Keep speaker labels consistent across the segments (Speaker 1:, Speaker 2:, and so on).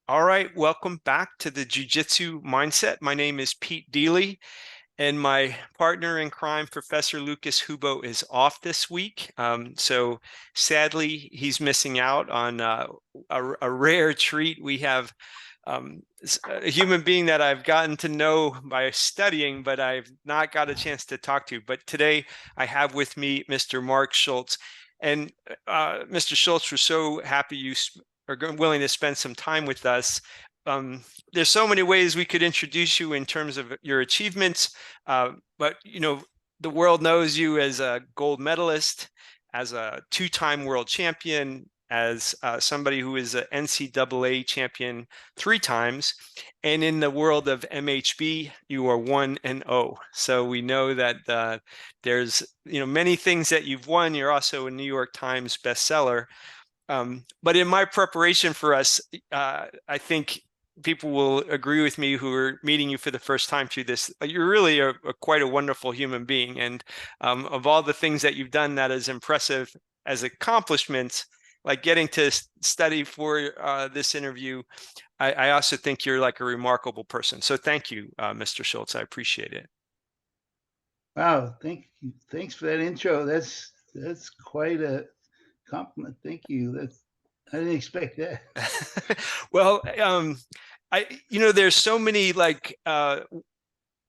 Speaker 1: All right, welcome back to the Jiu-Jitsu Mindset. My name is Pete Deeley, and my partner in crime, Professor Lucas Rubbo, is off this week. So sadly, he's missing out on a rare treat. We have a human being that I've gotten to know by studying, but I've not got a chance to talk to. But today I have with me Mr. Mark Schultz. And Mr. Schultz, we're so happy you are willing to spend some time with us. There's so many ways we could introduce you in terms of your achievements, but the world knows you as a gold medalist, as a two-time world champion, as somebody who is an NCAA champion 3 times, and in the world of MHB, you are 1-0. So we know that there's many things that you've won. You're also a New York Times bestseller. But in my preparation for us, I think people will agree with me who are meeting you for the first time through this. You're really quite a wonderful human being. And of all the things that you've done that is impressive as accomplishments, like getting to study for this interview, I also think you're like a remarkable person. So thank you, Mr. Schultz. I appreciate it.
Speaker 2: Wow, thank you. Thanks for that intro. That's quite a compliment. Thank you. I didn't expect that.
Speaker 1: Well, there's so many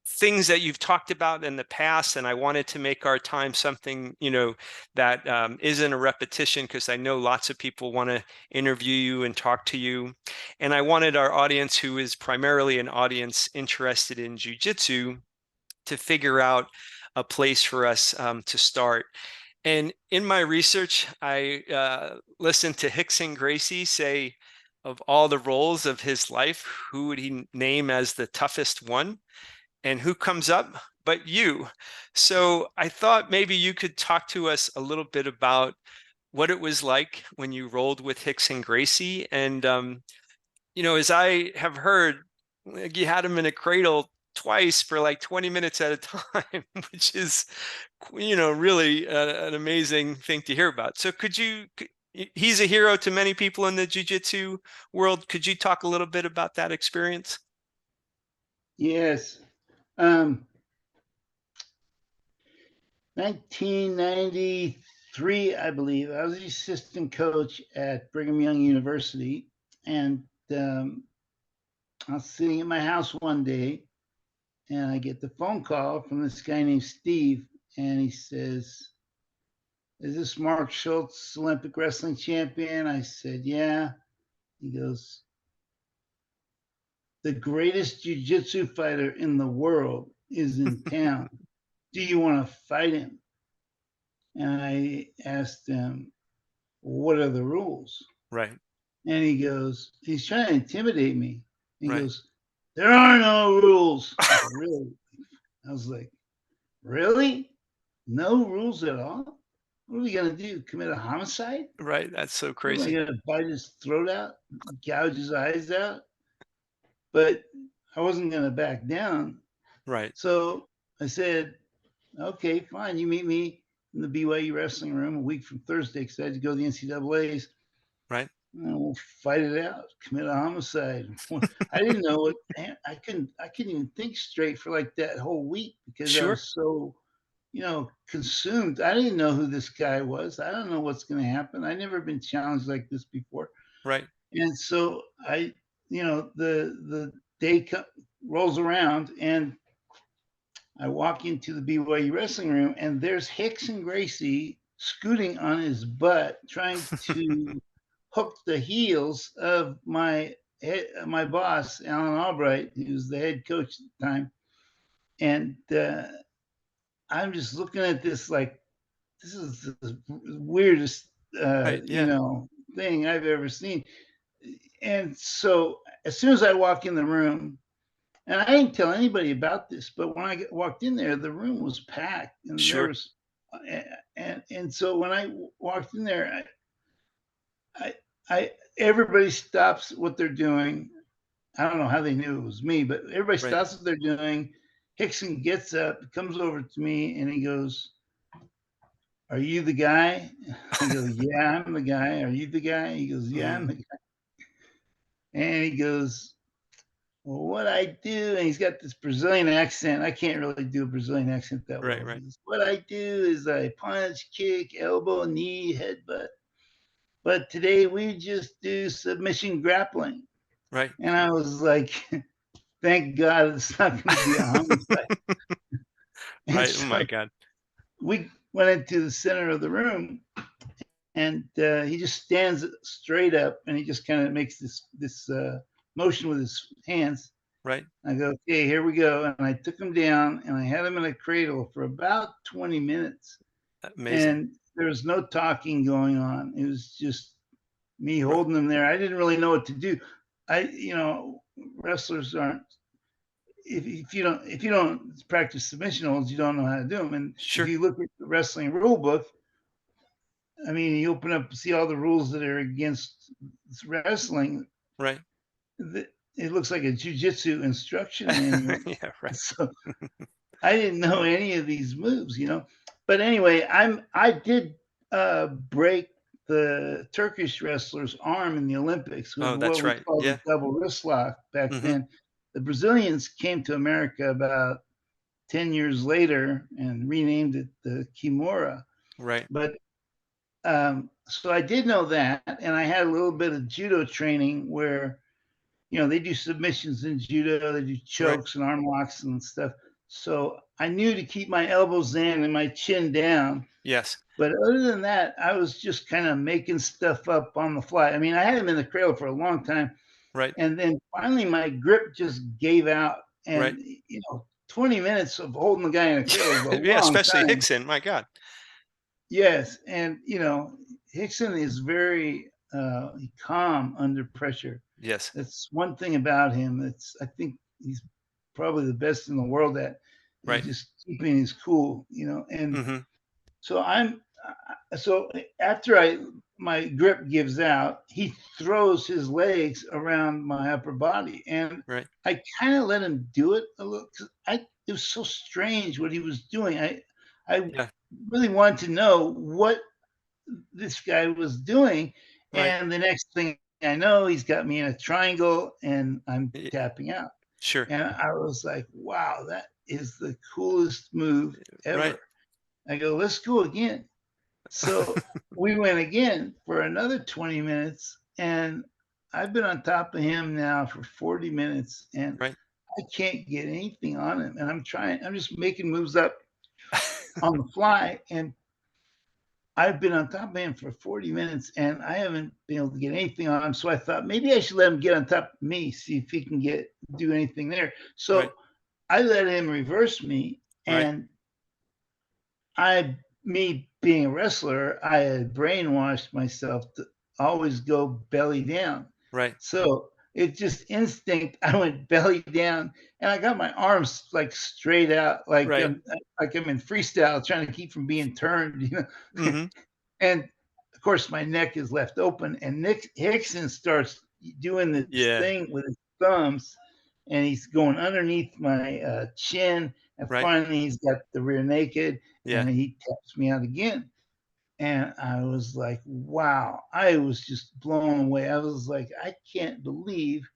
Speaker 1: things that you've talked about in the past, and I wanted to make our time something, that isn't a repetition, because I know lots of people want to interview you and talk to you. And I wanted our audience, who is primarily an audience interested in jiu-jitsu, to figure out a place for us to start. And in my research, I listened to Rickson Gracie say, of all the roles of his life, who would he name as the toughest one? And who comes up but you? So I thought maybe you could talk to us a little bit about what it was like when you rolled with Rickson Gracie. And, as I have heard, you had him in a cradle twice for like 20 minutes at a time, which is, really an amazing thing to hear about. So he's a hero to many people in the jiu-jitsu world. Could you talk a little bit about that experience?
Speaker 2: Yes. 1993, I believe. I was the assistant coach at Brigham Young University, and I was sitting at my house one day, and I get the phone call from this guy named Steve, and he says, "Is this Mark Schultz, Olympic wrestling champion?" I said, "Yeah." He goes, "The greatest jiu-jitsu fighter in the world is in town. Do you want to fight him?" And I asked him, "What are the rules?"
Speaker 1: Right,
Speaker 2: And he goes, he's trying to intimidate me. He
Speaker 1: right.
Speaker 2: goes, "There are no rules." I said, "Really?" I was like, "Really? No rules at all? What are we going to do? Commit a homicide?
Speaker 1: Right. That's so
Speaker 2: What am I
Speaker 1: crazy.
Speaker 2: going to bite his throat out? Gouge his eyes out?" But I wasn't going to back down.
Speaker 1: Right,
Speaker 2: So I said, "Okay, fine. You meet me in the BYU wrestling room a week from Thursday because I had to go to the NCAA's.
Speaker 1: right.
Speaker 2: We'll fight it out, commit a homicide." I didn't know what. I couldn't even think straight for like that whole week because I
Speaker 1: Sure.
Speaker 2: was so, consumed. I didn't know who this guy was. I don't know what's going to happen. I never been challenged like this before,
Speaker 1: Right,
Speaker 2: and so the day rolls around, and I walk into the BYU wrestling room, and there's Rickson Gracie scooting on his butt, trying to hook the heels of my boss, Alan Albright, who was the head coach at the time. And I'm just looking at this like, this is the weirdest,
Speaker 1: right. Yeah.
Speaker 2: thing I've ever seen. And so as soon as I walk in the room, and I didn't tell anybody about this, but when I walked in there, the room was packed, and there
Speaker 1: Sure.
Speaker 2: was, and so when I walked in there, I, I everybody stops what they're doing. I don't know how they knew it was me, but everybody
Speaker 1: Right.
Speaker 2: stops what they're doing. Rickson gets up, comes over to me, and he goes, "Are you the guy?" I go, "Yeah, I'm the guy." "Are you the guy?" He goes, "Yeah, I'm
Speaker 1: Mm,
Speaker 2: the guy." And he goes, well, what I do, and he's got this Brazilian accent. I can't really do a Brazilian accent that
Speaker 1: Right.
Speaker 2: well.
Speaker 1: Right.
Speaker 2: He goes, what I do is I punch, kick, elbow, knee, headbutt. But today we just do submission grappling.
Speaker 1: Right.
Speaker 2: And I was like, thank God it's not going to be a homicide. And
Speaker 1: Right. Oh my
Speaker 2: so
Speaker 1: God.
Speaker 2: we went into the center of the room, and he just stands straight up, and he just kind of makes this motion with his hands.
Speaker 1: Right.
Speaker 2: I go, okay, here we go. And I took him down, and I had him in a cradle for about 20 minutes.
Speaker 1: Amazing.
Speaker 2: And there was no talking going on. It was just me
Speaker 1: Right.
Speaker 2: holding him there. I didn't really know what to do. Wrestlers aren't. If you don't practice submission holds, you don't know how to do them. And if
Speaker 1: Sure.
Speaker 2: you look at the wrestling rule book, I mean, you open up, see all the rules that are against wrestling.
Speaker 1: Right.
Speaker 2: It looks like a jiu-jitsu instruction manual.
Speaker 1: Yeah. Right.
Speaker 2: So I didn't know any of these moves, But anyway, I did break the Turkish wrestler's arm in the Olympics with
Speaker 1: Oh,
Speaker 2: what
Speaker 1: that's
Speaker 2: we
Speaker 1: right.
Speaker 2: called
Speaker 1: Yeah.
Speaker 2: the double wrist lock back
Speaker 1: Mm-hmm.
Speaker 2: then. The Brazilians came to America about 10 years later and renamed it the Kimura.
Speaker 1: Right.
Speaker 2: But so I did know that, and I had a little bit of judo training where they do submissions in judo, they do
Speaker 1: Right.
Speaker 2: chokes and arm locks and stuff. So I knew to keep my elbows in and my chin down.
Speaker 1: Yes.
Speaker 2: But other than that, I was just kind of making stuff up on the fly. I mean, I had him in the cradle for a long time.
Speaker 1: Right.
Speaker 2: And then finally my grip just gave out.
Speaker 1: Right.
Speaker 2: And, 20 minutes of holding the guy in a cradle is a
Speaker 1: Yeah.
Speaker 2: long
Speaker 1: Especially
Speaker 2: time.
Speaker 1: Rickson. My God.
Speaker 2: Yes. And, Rickson is very calm under pressure.
Speaker 1: Yes.
Speaker 2: That's one thing about him. I think he's probably the best in the world at is
Speaker 1: Right.
Speaker 2: just keeping his cool, And
Speaker 1: Mm-hmm.
Speaker 2: so so after my grip gives out, he throws his legs around my upper body, and
Speaker 1: Right.
Speaker 2: I kind of let him do it a little. It was so strange what he was doing. I
Speaker 1: Yeah.
Speaker 2: really wanted to know what this guy was doing,
Speaker 1: Right.
Speaker 2: and the next thing I know, he's got me in a triangle, and I'm
Speaker 1: Y-
Speaker 2: tapping out.
Speaker 1: Sure.
Speaker 2: And I was like, wow, that is the coolest move
Speaker 1: Right.
Speaker 2: ever. I go, let's go again. So we went again for another 20 minutes, and I've been on top of him now for 40 minutes, and
Speaker 1: Right.
Speaker 2: I can't get anything on him. And I'm just making moves up on the fly, and I've been on top of him for 40 minutes, and I haven't been able to get anything on him. So I thought maybe I should let him get on top of me, see if he can do anything there.
Speaker 1: Right.
Speaker 2: So I let him reverse me,
Speaker 1: Right.
Speaker 2: and me being a wrestler, I had brainwashed myself to always go belly down.
Speaker 1: Right.
Speaker 2: So it just instinct. I went belly down, and I got my arms like straight out, like
Speaker 1: Right.
Speaker 2: I'm in freestyle, trying to keep from being turned,
Speaker 1: Mm-hmm.
Speaker 2: And of course, my neck is left open, and Nick Rickson starts doing this
Speaker 1: Yeah.
Speaker 2: thing with his thumbs, and he's going underneath my chin, and
Speaker 1: Right.
Speaker 2: finally he's got the rear naked,
Speaker 1: Yeah.
Speaker 2: and he taps me out again. And I was like, wow, I was just blown away. I was like, I can't believe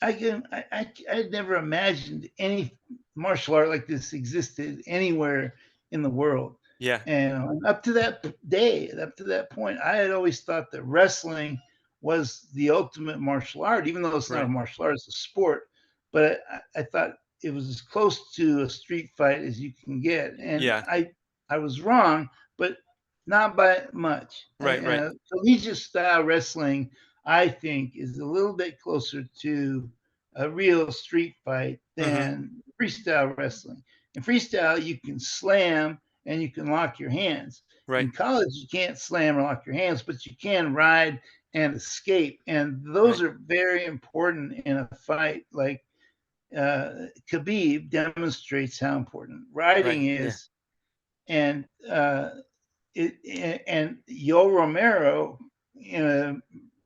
Speaker 2: I never imagined any martial art like this existed anywhere in the world.
Speaker 1: Yeah.
Speaker 2: And up to that point, I had always thought that wrestling was the ultimate martial art, even though it's not a
Speaker 1: Right.
Speaker 2: martial art, it's a sport. But I thought it was as close to a street fight as you can get. And
Speaker 1: Yeah.
Speaker 2: I was wrong, but not by much.
Speaker 1: Right. Right.
Speaker 2: Collegiate style wrestling, I think, is a little bit closer to a real street fight
Speaker 1: Mm-hmm.
Speaker 2: than freestyle wrestling. In freestyle, you can slam and you can lock your hands.
Speaker 1: Right.
Speaker 2: In college, you can't slam or lock your hands, but you can ride and escape. And those
Speaker 1: Right.
Speaker 2: are very important in a fight. Like Khabib demonstrates how important
Speaker 1: Right.
Speaker 2: riding
Speaker 1: Yeah.
Speaker 2: is. And and Yo Romero, in a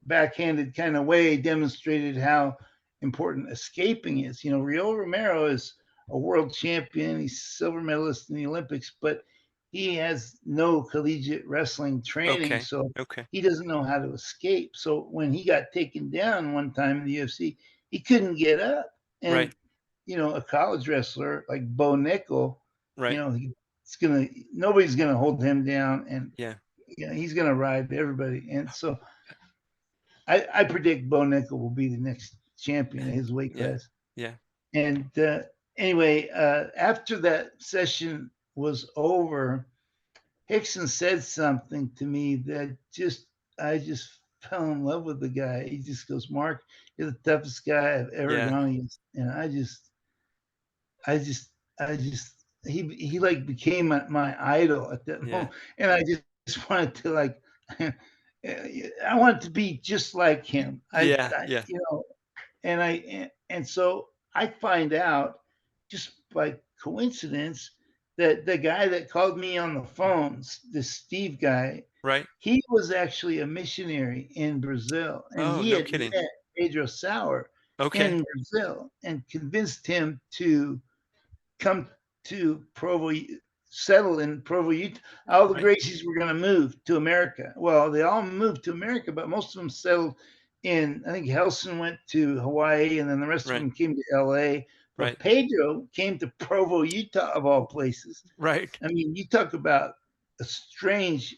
Speaker 2: backhanded kind of way, demonstrated how important escaping is. Rio Romero is a world champion. He's silver medalist in the Olympics, but he has no collegiate wrestling training,
Speaker 1: Okay.
Speaker 2: so
Speaker 1: Okay.
Speaker 2: he doesn't know how to escape. So when he got taken down one time in the UFC, he couldn't get up.
Speaker 1: Right.
Speaker 2: And a college wrestler like Bo Nickel,
Speaker 1: Right.
Speaker 2: nobody's gonna hold him down, and
Speaker 1: Yeah.
Speaker 2: he's gonna ride everybody. And so I predict Bo Nickel will be the next champion of his weight
Speaker 1: Yeah.
Speaker 2: class.
Speaker 1: Yeah.
Speaker 2: And anyway, after that session was over, Rickson said something to me that I just fell in love with the guy. He just goes, "Mark, you're the toughest guy I've ever
Speaker 1: Yeah.
Speaker 2: gone against." And I just, he like became my idol at that
Speaker 1: Yeah.
Speaker 2: moment, and I just wanted to like, I wanted to be just like him.
Speaker 1: Yeah. Yeah.
Speaker 2: And so I find out just by coincidence that the guy that called me on the phone, this Steve guy,
Speaker 1: Right.
Speaker 2: he was actually a missionary in Brazil, and
Speaker 1: Oh,
Speaker 2: he
Speaker 1: no
Speaker 2: had
Speaker 1: kidding.
Speaker 2: met Pedro Sauer
Speaker 1: Okay.
Speaker 2: in Brazil and convinced him to come to Provo, settle in Provo, Utah. All the
Speaker 1: Right.
Speaker 2: Gracies were going to move to America. Well, they all moved to America, but most of them settled in, I think Helson went to Hawaii, and then the rest of
Speaker 1: Right.
Speaker 2: them came to LA.
Speaker 1: Right.
Speaker 2: But Pedro came to Provo, Utah, of all places.
Speaker 1: Right.
Speaker 2: I mean, you talk about a strange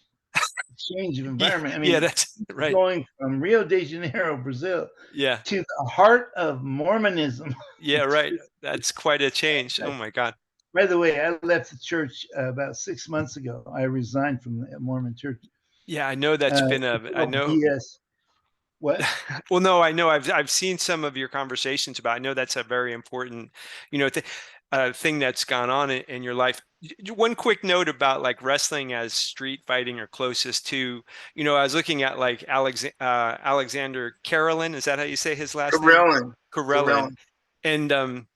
Speaker 2: change of
Speaker 1: Yeah.
Speaker 2: environment. I
Speaker 1: Yeah.
Speaker 2: mean,
Speaker 1: That's right.
Speaker 2: going from Rio de Janeiro, Brazil,
Speaker 1: Yeah.
Speaker 2: to the heart of Mormonism.
Speaker 1: Yeah. Right. That's quite a change. Oh my God.
Speaker 2: By the way, I left the church about 6 months ago. I resigned from the Mormon church.
Speaker 1: Yeah. I know that's been
Speaker 2: It's
Speaker 1: I
Speaker 2: all
Speaker 1: know.
Speaker 2: BS. What?
Speaker 1: Well, no, I know I've seen some of your conversations about. I know that's a very important, thing that's gone on in your life. One quick note about like wrestling as street fighting or closest to, I was looking at like Alexander Karelin. Is that how you say his last name?
Speaker 2: Karelin.
Speaker 1: Karelin.
Speaker 2: Karelin.
Speaker 1: And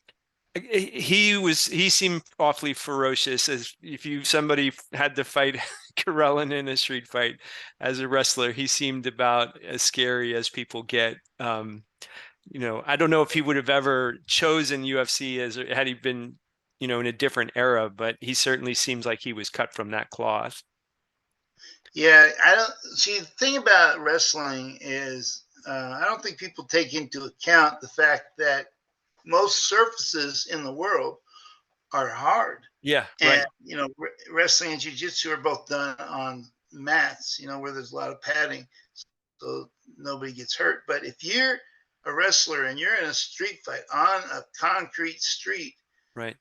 Speaker 1: he seemed awfully ferocious. As if somebody had to fight Karelin in a street fight as a wrestler, he seemed about as scary as people get. I don't know if he would have ever chosen UFC as had he been, in a different era, but he certainly seems like he was cut from that cloth.
Speaker 2: Yeah, I don't see. The thing about wrestling is I don't think people take into account the fact that most surfaces in the world are hard.
Speaker 1: Yeah,
Speaker 2: And
Speaker 1: right,
Speaker 2: wrestling and jiu-jitsu are both done on mats, where there's a lot of padding, so nobody gets hurt. But if you're a wrestler and you're in a street fight on a concrete street,
Speaker 1: right.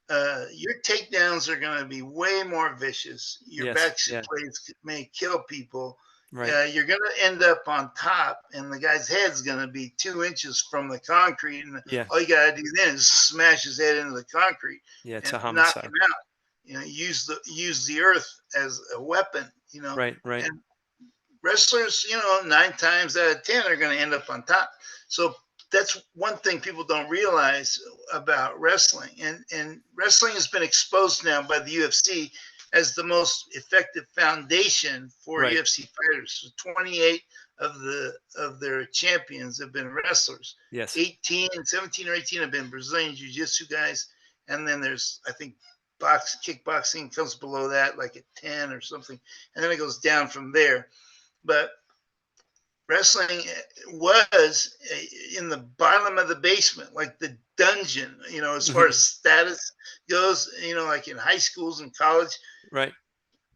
Speaker 2: your takedowns are going to be way more vicious. Your
Speaker 1: Yes,
Speaker 2: backseat
Speaker 1: yeah,
Speaker 2: plates may kill people.
Speaker 1: right.
Speaker 2: You're going to end up on top, and the guy's head's going to be 2 inches from the concrete, and
Speaker 1: Yeah,
Speaker 2: all you got to do then is smash his head into the concrete
Speaker 1: yeah. It's
Speaker 2: and
Speaker 1: a
Speaker 2: knock him
Speaker 1: homicide.
Speaker 2: out. Use the earth as a weapon.
Speaker 1: Right, right.
Speaker 2: And wrestlers, 9 times out of 10 are going to end up on top. So that's one thing people don't realize about wrestling. And wrestling has been exposed now by the UFC as the most effective foundation for
Speaker 1: Right.
Speaker 2: UFC fighters. So 28 of their champions have been wrestlers.
Speaker 1: Yes.
Speaker 2: 17 or 18 have been Brazilian Jiu-Jitsu guys. And then there's, I think, kickboxing comes below that, like at 10 or something. And then it goes down from there. But wrestling was in the bottom of the basement, like the dungeon, as far as status goes, like in high schools and college,
Speaker 1: Right.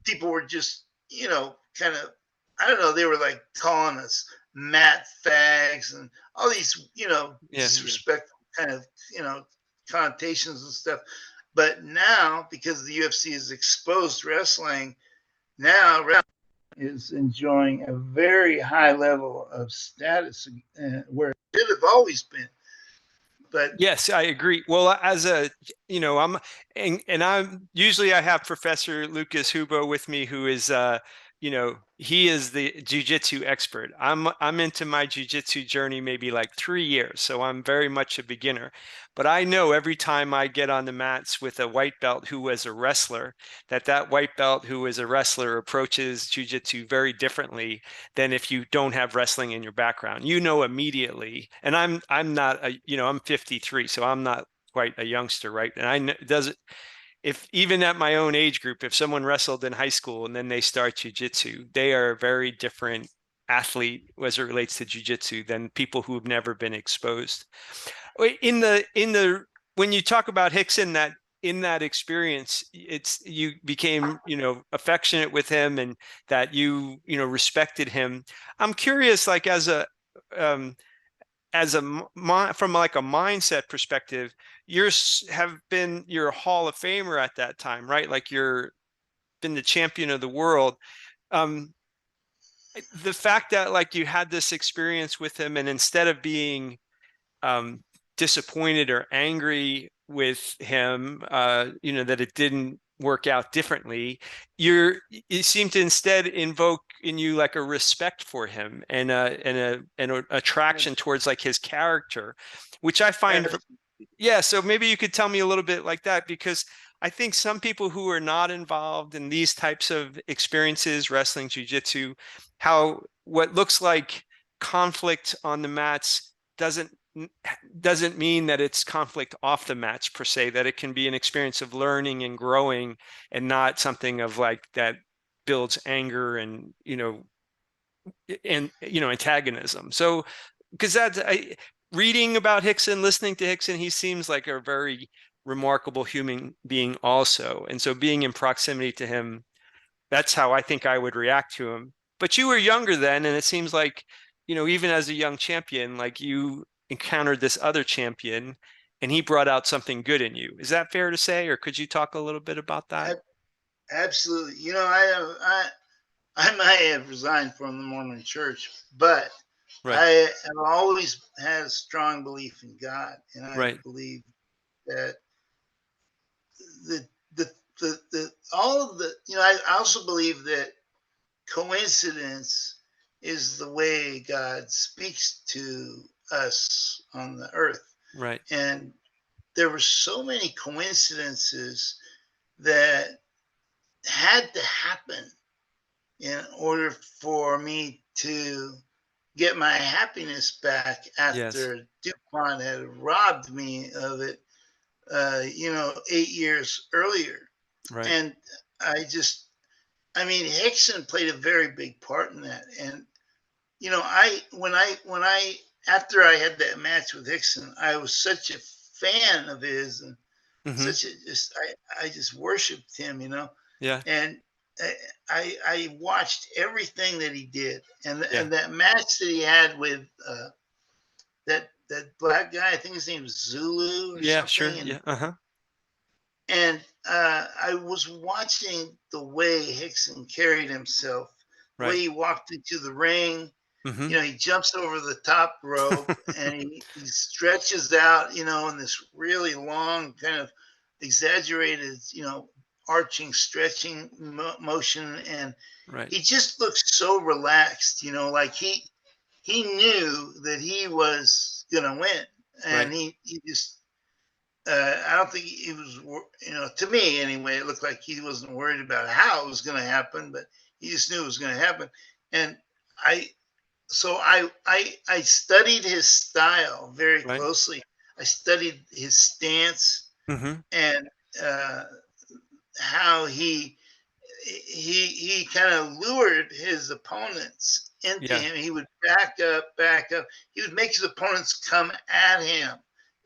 Speaker 2: people were just, kind of, I don't know, they were like calling us mat fags and all these,
Speaker 1: Yeah.
Speaker 2: disrespectful kind of, connotations and stuff. But now, because the UFC has exposed wrestling, now is enjoying a very high level of status where it should have always been. But
Speaker 1: Yes, I agree. Well, as I'm usually I have Professor Lucas Rubbo with me, who is, he is the jiu-jitsu expert. I'm into my jiu-jitsu journey maybe like 3 years, so I'm very much a beginner. But I know every time I get on the mats with a white belt who was a wrestler, that white belt who is a wrestler approaches jiu-jitsu very differently than if you don't have wrestling in your background. Immediately. And I'm not I'm 53, so I'm not quite a youngster, right? And I know if even at my own age group, if someone wrestled in high school and then they start jiu-jitsu, they are a very different athlete as it relates to jiu-jitsu than people who have never been exposed. In the when you talk about Rickson, that in that experience, it's you became, affectionate with him, and that respected him. I'm curious, like um, from like a mindset perspective, you're a Hall of Famer at that time, right? Like you're been the champion of the world. Um, the fact that like you had this experience with him, and instead of being um, disappointed or angry with him, that it didn't work out differently, you seem to instead invoke in you like a respect for him, and a attraction towards like his character, which I find. Yeah, so maybe you could tell me a little bit like that, because I think some people who are not involved in these types of experiences, wrestling, jiu-jitsu, how what looks like conflict on the mats doesn't doesn't mean that it's conflict off the mats per se, that it can be an experience of learning and growing, and not something of like that builds anger and antagonism. So because reading about Rickson, listening to Rickson, he seems like a very remarkable human being also. And so being in proximity to him, that's how I think I would react to him. But you were younger then, and it seems like, even as a young champion, like you encountered this other champion and he brought out something good in you. Is that fair to say? Or could you talk a little bit about that?
Speaker 2: Absolutely. I might have resigned from the Mormon Church, but
Speaker 1: Right.
Speaker 2: I have always had a strong belief in God, and I
Speaker 1: Right.
Speaker 2: believe that the the all of the I also believe that coincidence is the way God speaks to us on the earth,
Speaker 1: Right.
Speaker 2: and there were so many coincidences that had to happen in order for me to get my happiness back
Speaker 1: Yes.
Speaker 2: after DuPont had robbed me of it, 8 years earlier.
Speaker 1: Right.
Speaker 2: And I mean, Rickson played a very big part in that. And, when I, after I had that match with Rickson, I was such a fan of his, and
Speaker 1: Mm-hmm.
Speaker 2: such a, I just worshiped him.
Speaker 1: Yeah.
Speaker 2: And I watched everything that he did, and
Speaker 1: Yeah.
Speaker 2: that match that he had with that black guy, I think his name was Zulu or
Speaker 1: Yeah. Sure.
Speaker 2: something,
Speaker 1: Yeah. Uh-huh.
Speaker 2: and I was watching the way Rickson carried himself, the way
Speaker 1: Right.
Speaker 2: he walked into the ring.
Speaker 1: Mm-hmm.
Speaker 2: He jumps over the top rope and he stretches out, in this really long kind of exaggerated, arching, stretching motion, and
Speaker 1: Right.
Speaker 2: he just looks so relaxed, like he knew that he was gonna win, and
Speaker 1: Right.
Speaker 2: he just I don't think he was, to me anyway, it looked like he wasn't worried about how it was going to happen, but he just knew it was going to happen. And I, so I studied his style very
Speaker 1: Right.
Speaker 2: closely. I studied his stance
Speaker 1: Mm-hmm.
Speaker 2: and uh, how he kind of lured his opponents into
Speaker 1: Yeah.
Speaker 2: him. He would back up, back up. He would make his opponents come at him.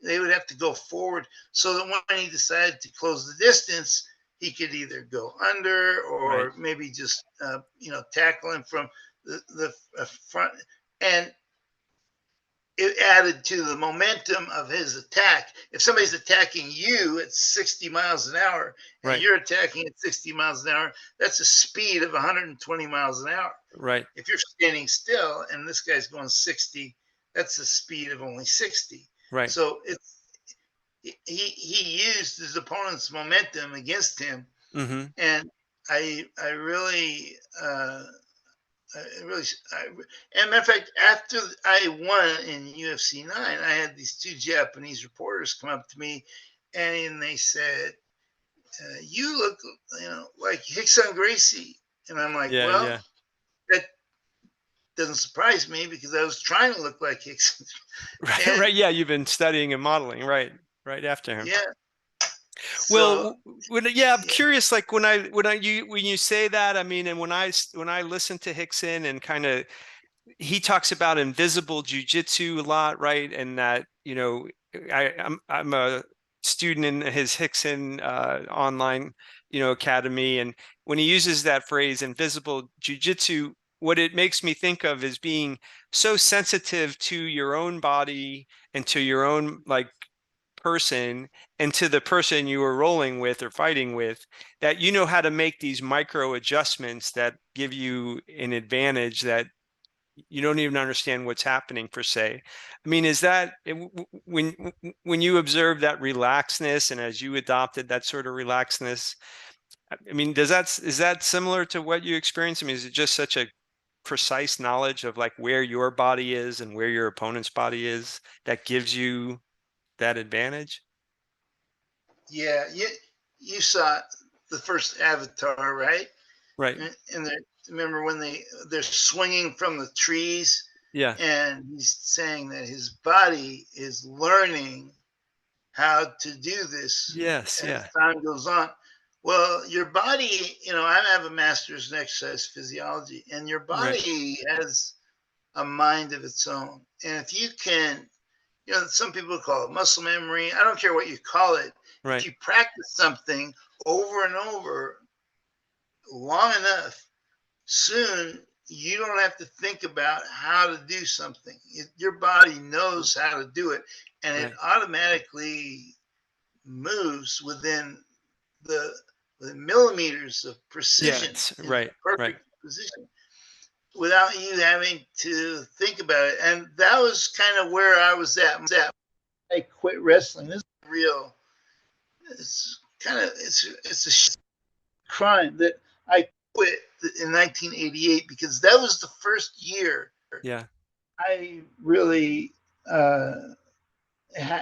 Speaker 2: They would have to go forward, so that when he decided to close the distance, he could either go under
Speaker 1: Right.
Speaker 2: or maybe just tackle him from the front. And it added to the momentum of his attack. If somebody's attacking you at 60 miles an hour and
Speaker 1: Right.
Speaker 2: you're attacking at 60 miles an hour, that's a speed of 120 miles an hour.
Speaker 1: Right.
Speaker 2: If you're standing still and this guy's going 60, that's a speed of only 60.
Speaker 1: Right.
Speaker 2: So he used his opponent's momentum against him,
Speaker 1: Mm-hmm.
Speaker 2: and I really and matter of fact, after I won in UFC 9, I had these two Japanese reporters come up to me, and they said, "You look, like Rickson Gracie," and I'm like,
Speaker 1: Yeah.
Speaker 2: "Well,
Speaker 1: Yeah.
Speaker 2: that doesn't surprise me because I was trying to look like Rickson."
Speaker 1: Right.
Speaker 2: And
Speaker 1: Right. Yeah. You've been studying and modeling. Right. Right after him.
Speaker 2: yeah, So
Speaker 1: Well, yeah, I'm curious. Like when you say that, I mean, and when I listen to Rickson and kind of he talks about invisible jujitsu a lot, right? And that, I'm a student in his Rickson online, academy, and when he uses that phrase, invisible jujitsu, what it makes me think of is being so sensitive to your own body and to your own like person and to the person you were rolling with or fighting with, that you know how to make these micro adjustments that give you an advantage that you don't even understand what's happening per se. I mean, is that when you observe that relaxedness and as you adopted that sort of relaxedness, I mean, is that similar to what you experience? I mean, is it just such a precise knowledge of like where your body is and where your opponent's body is that gives you that advantage?
Speaker 2: yeah, you saw the first Avatar, right?
Speaker 1: Right.
Speaker 2: And remember when they're swinging from the trees,
Speaker 1: Yeah.
Speaker 2: and he's saying that his body is learning how to do this
Speaker 1: Yes.
Speaker 2: as
Speaker 1: Yeah.
Speaker 2: time goes on. Well, your body, I have a master's in exercise physiology, and your
Speaker 1: Right.
Speaker 2: body has a mind of its own. And if you can, some people call it muscle memory. I don't care what you call it. If
Speaker 1: Right.
Speaker 2: you practice something over and over long enough, soon you don't have to think about how to do something. Your body knows how to do it, and it
Speaker 1: Right.
Speaker 2: automatically moves within the, the millimeters of precision
Speaker 1: Yes.
Speaker 2: in the
Speaker 1: Right. Right.
Speaker 2: perfect position without you having to think about it. And that was kind of where I was at. I quit wrestling. This is real. It's kind of it's a crime that I quit in 1988 because that was the first year
Speaker 1: Yeah.
Speaker 2: I really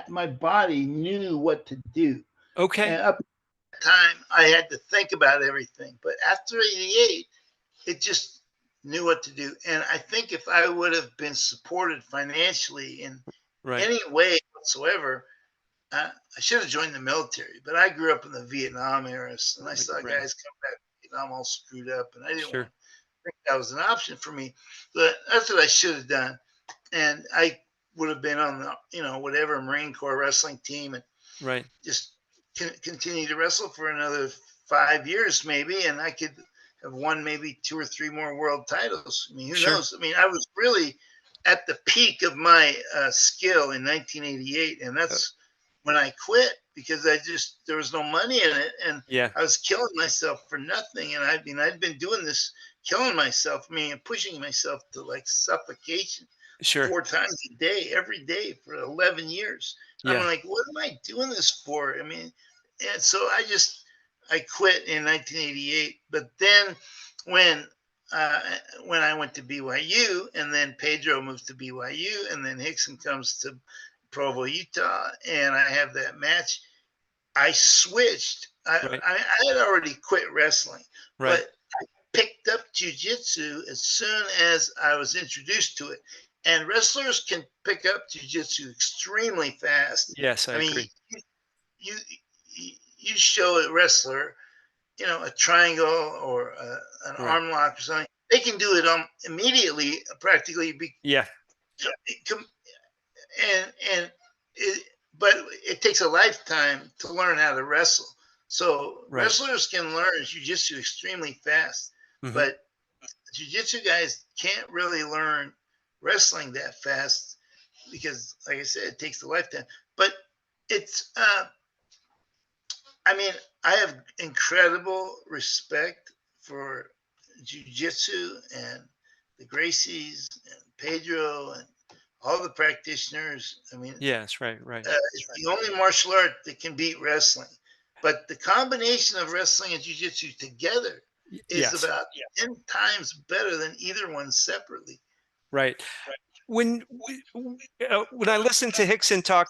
Speaker 2: my body knew what to do.
Speaker 1: Okay.
Speaker 2: And up to that time, I had to think about everything. But after 88, it just knew what to do. And I think if I would have been supported financially in
Speaker 1: Right.
Speaker 2: any way whatsoever, I should have joined the military. But I grew up in the Vietnam era, and I
Speaker 1: Right.
Speaker 2: saw
Speaker 1: Right.
Speaker 2: guys come back from Vietnam all screwed up, and I didn't want
Speaker 1: Sure.
Speaker 2: to think that was an option for me. But that's what I should have done. And I would have been on the, whatever Marine Corps wrestling team and
Speaker 1: Right.
Speaker 2: just continue to wrestle for another 5 years, maybe. And I could have won maybe 2 or 3 more world titles. I mean, who
Speaker 1: Sure.
Speaker 2: knows? I mean, I was really at the peak of my skill in 1988. And
Speaker 1: Uh,
Speaker 2: that's when I quit because there was no money in it. And
Speaker 1: yeah.
Speaker 2: I was killing myself for nothing. And I mean, I'd been doing this, killing myself, I mean, pushing myself to like suffocation
Speaker 1: Sure.
Speaker 2: 4 times a day, every day for 11 years. I'm
Speaker 1: Yeah.
Speaker 2: like, what am I doing this for? I mean, and so I quit in 1988. But then when uh, when I went to BYU, and then Pedro moved to BYU, and then Rickson comes to Provo, Utah, and I have that match. I switched.
Speaker 1: Right.
Speaker 2: I had already quit wrestling,
Speaker 1: Right.
Speaker 2: but I picked up jujitsu as soon as I was introduced to it. And wrestlers can pick up jujitsu extremely fast.
Speaker 1: Yes, I
Speaker 2: I mean,
Speaker 1: agree.
Speaker 2: you you show a wrestler, a triangle or an
Speaker 1: Right.
Speaker 2: arm lock or something, they can do it immediately, practically.
Speaker 1: Yeah.
Speaker 2: And it, but it takes a lifetime to learn how to wrestle. So
Speaker 1: Right.
Speaker 2: wrestlers can learn jujitsu extremely fast,
Speaker 1: Hmm.
Speaker 2: but jujitsu guys can't really learn wrestling that fast because, like I said, it takes a lifetime. But it's, I mean, I have incredible respect for jujitsu and the Gracies and Pedro and all the practitioners. I mean,
Speaker 1: Yes. Right. Right.
Speaker 2: it's the only martial art that can beat wrestling. But the combination of wrestling and jiu-jitsu together is
Speaker 1: Yes.
Speaker 2: about 10 times better than either one separately.
Speaker 1: Right. When when I listen to Rickson talk,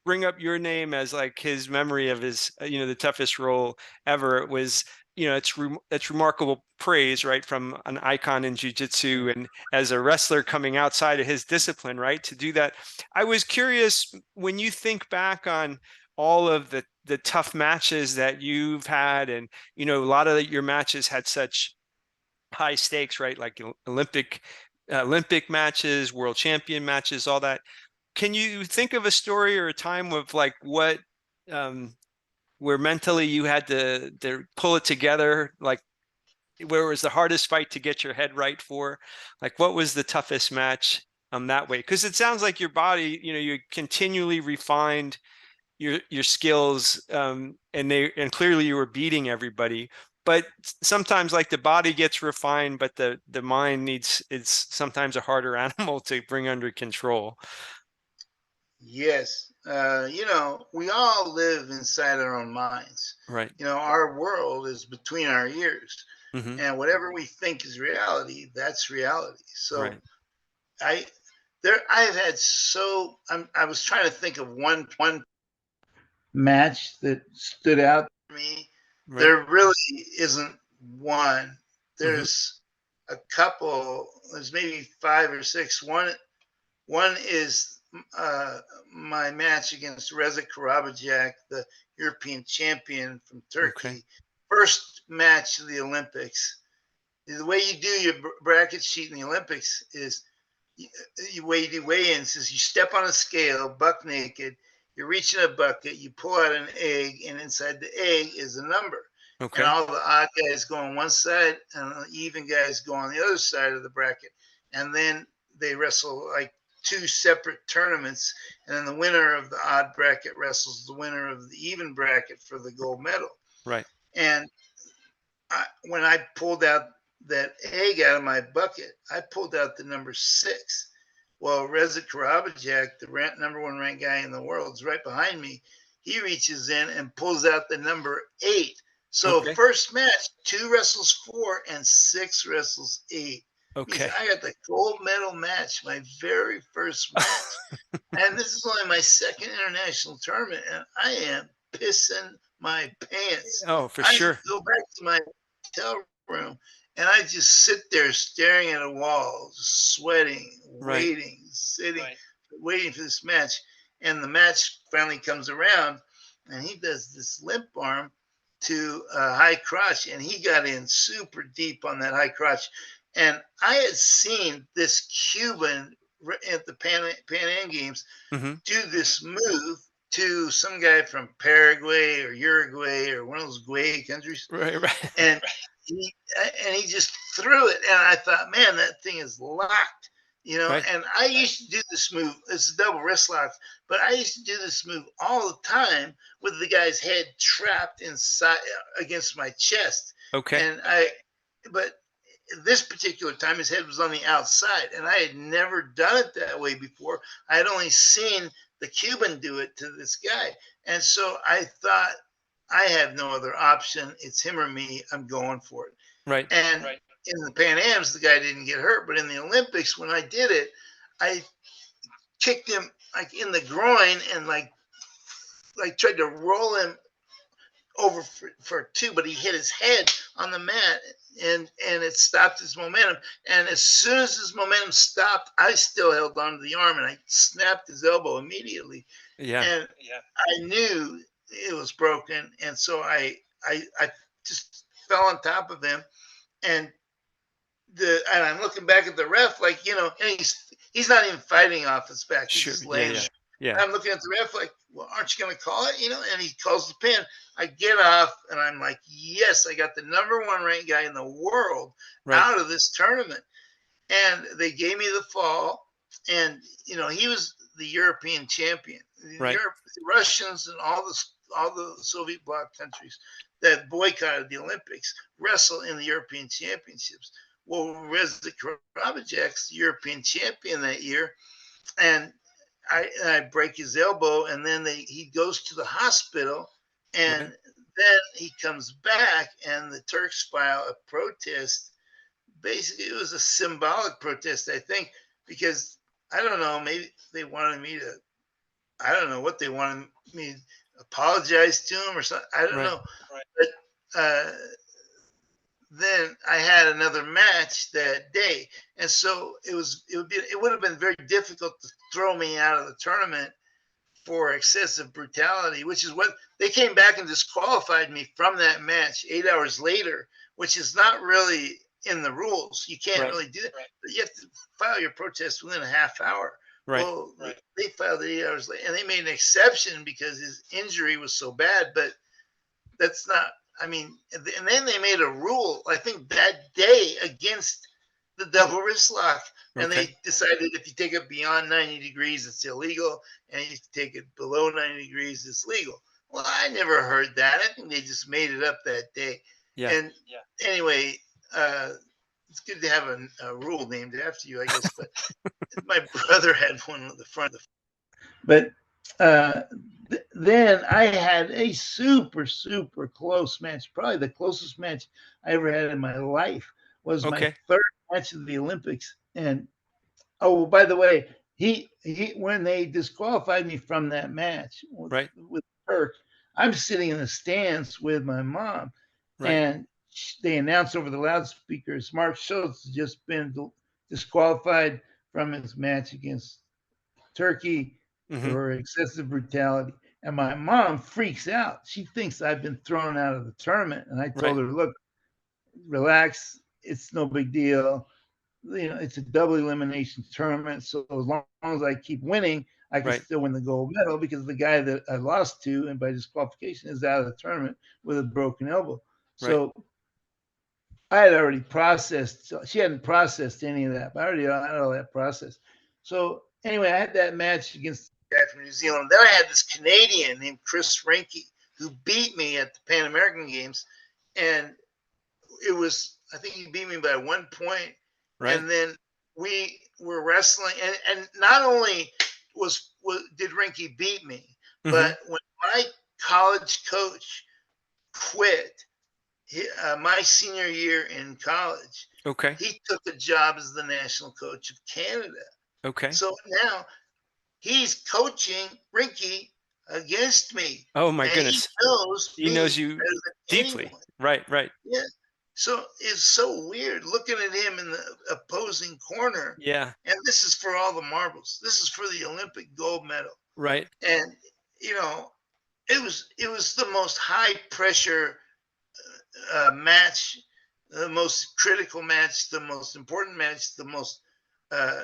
Speaker 1: bring up your name as like his memory of his, the toughest role ever. It was, it's remarkable praise, right, from an icon in jiu-jitsu and as a wrestler coming outside of his discipline, right, to do that. I was curious when you think back on all of the tough matches that you've had, and a lot of your matches had such high stakes, right? Like Olympic matches, world champion matches, all that. Can you think of a story or a time of like what where mentally you had to pull it together, like where it was the hardest fight to get your head right for? Like what was the toughest match that way? Because it sounds like your body, you continually refined your skills, and clearly you were beating everybody. But sometimes like the body gets refined, but the mind it's sometimes a harder animal to bring under control.
Speaker 2: Yes. We all live inside our own minds.
Speaker 1: Right.
Speaker 2: Our world is between our ears.
Speaker 1: Hmm.
Speaker 2: And whatever we think is reality, that's reality. So
Speaker 1: Right.
Speaker 2: I I've had I was trying to think of one match that stood out for me.
Speaker 1: Right.
Speaker 2: There really isn't one.
Speaker 1: Hmm.
Speaker 2: There's a couple. There's maybe five or six. One is my match against Reza Karabajak, the European champion from
Speaker 1: Okay.
Speaker 2: Turkey. First match of the Olympics. The way you do your bracket sheet in the Olympics is you weigh-ins is you step on a scale, buck naked, you're reaching a bucket, you pull out an egg, and inside the egg is a number. And
Speaker 1: Okay.
Speaker 2: all the odd guys go on one side, and the even guys go on the other side of the bracket. And then they wrestle like two separate tournaments, and then the winner of the odd bracket wrestles the winner of the even bracket for the gold medal.
Speaker 1: Right.
Speaker 2: And when I pulled out that egg out of my bucket, I pulled out the number 6. Well, Reza Karabajak, the number one ranked guy in the world, is right behind me. He reaches in and pulls out the number 8. So
Speaker 1: Okay.
Speaker 2: first match, 2 wrestles 4 and 6 wrestles 8. Means
Speaker 1: Okay.
Speaker 2: I got the gold medal match, my very first match. And this is only my second international tournament, and I am pissing my pants.
Speaker 1: Oh, for
Speaker 2: I
Speaker 1: sure.
Speaker 2: go back to my hotel room and I just sit there staring at a wall, sweating,
Speaker 1: Right.
Speaker 2: waiting, sitting, waiting for this match. And the match finally comes around, and he does this limp arm to a high crotch, and he got in super deep on that high crotch. And I had seen this Cuban at the Pan Am Games
Speaker 1: Hmm.
Speaker 2: do this move to some guy from Paraguay or Uruguay or one of those Guay countries,
Speaker 1: Right. Right.
Speaker 2: and he he just threw it, and I thought, man, that thing is locked,
Speaker 1: Right.
Speaker 2: And I used to do this move. It's a double wrist lock, but I used to do this move all the time with the guy's head trapped inside against my chest,
Speaker 1: Okay.
Speaker 2: and but this particular time his head was on the outside, and I had never done it that way before. I had only seen the Cuban do it to this guy, and so I thought, I have no other option. It's him or me. I'm going for it.
Speaker 1: Right.
Speaker 2: And in the Pan Ams, the guy didn't get hurt, but in the Olympics, when I did it, I kicked him like in the groin and like tried to roll him over for 2, but he hit his head on the mat, and it stopped his momentum. And as soon as his momentum stopped, I still held on to the arm, and I snapped his elbow immediately.
Speaker 1: Yeah.
Speaker 2: And I knew it was broken, and so I just fell on top of him, and and I'm looking back at the ref, like, and he's not even fighting off his back. He's
Speaker 1: Sure.
Speaker 2: just
Speaker 1: Yeah.
Speaker 2: laying
Speaker 1: Yeah.
Speaker 2: there.
Speaker 1: Yeah.
Speaker 2: I'm looking at the ref like, well, aren't you going to call it? And he calls the pin. I get off, and I'm like, yes, I got the number one ranked guy in the world
Speaker 1: Right.
Speaker 2: out of this tournament. And they gave me the fall, and he was the European champion.
Speaker 1: Right.
Speaker 2: The Russians and all the Soviet bloc countries that boycotted the Olympics wrestle in the European Championships. Well, Reza Karabajak's the European champion that year, and I break his elbow, and then he goes to the hospital, and
Speaker 1: Right.
Speaker 2: then he comes back, and the Turks file a protest. Basically, it was a symbolic protest, I think, because I don't know, maybe they wanted me to, I don't know what they wanted me to apologize to him or something. I don't
Speaker 1: Right.
Speaker 2: know. But then I had another match that day, and so it would have been very difficult to throw me out of the tournament for excessive brutality, which is what they came back and disqualified me from that match 8 hours later, which is not really in the rules. You can't
Speaker 1: Right.
Speaker 2: really do that. But you have to file your protest within a half hour.
Speaker 1: Right.
Speaker 2: Well, they filed it 8 hours later, and they made an exception because his injury was so bad. But that's not. I mean, and then they made a rule, I think that day, against the double wrist lock. And
Speaker 1: Okay.
Speaker 2: they decided if you take it beyond 90 degrees, it's illegal. And if you take it below 90 degrees, it's legal. Well, I never heard that. I think they just made it up that day.
Speaker 1: Yeah.
Speaker 2: And anyway, it's good to have a rule named after you, I guess. But my brother had one on the front. But then I had a super, super close match. Probably the closest match I ever had in my life was my third match of the Olympics. And oh, by the way, he when they disqualified me from that match with Turk, I'm sitting in the stands with my mom, and they announced over the loudspeakers, Mark Schultz has just been disqualified from his match against Turkey for excessive brutality. And my mom freaks out. She thinks I've been thrown out of the tournament. And I told her, look, relax. It's no big deal. You know, it's a double elimination tournament. So as long as I keep winning, I can still win the gold medal, because the guy that I lost to and by disqualification is out of the tournament with a broken elbow. So I had already processed. She hadn't processed any of that, but I already had all that processed. So anyway, I had that match against the guy from New Zealand. Then I had this Canadian named Chris Rinke who beat me at the Pan American Games. And it was, I think he beat me by 1 point. And then we were wrestling. And not only did Rinke beat me, but when my college coach quit, my senior year in college, he took a job as the national coach of Canada. So now he's coaching Rinke against me.
Speaker 1: Oh my goodness!
Speaker 2: He knows
Speaker 1: you deeply.
Speaker 2: Anyone.
Speaker 1: Right.
Speaker 2: Yeah. So it's so weird looking at him in the opposing corner.
Speaker 1: Yeah.
Speaker 2: And this is for all the marbles. This is for the Olympic gold medal.
Speaker 1: Right.
Speaker 2: And you know, it was the most high pressure match, the most critical match, the most important match, the most well,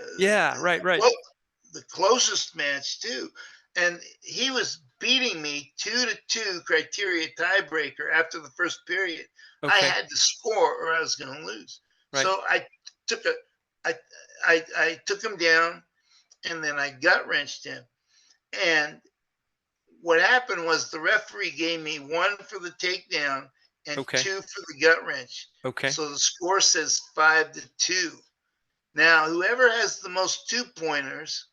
Speaker 2: the closest match too. And he was beating me 2-2 criteria tiebreaker after the first period. I had to score or I was going to lose. So I took I took him down, and then I gut wrenched him. And what happened was the referee gave me 1 for the takedown and 2 for the gut wrench. So the score says 5-2. Now, whoever has the most 2-pointers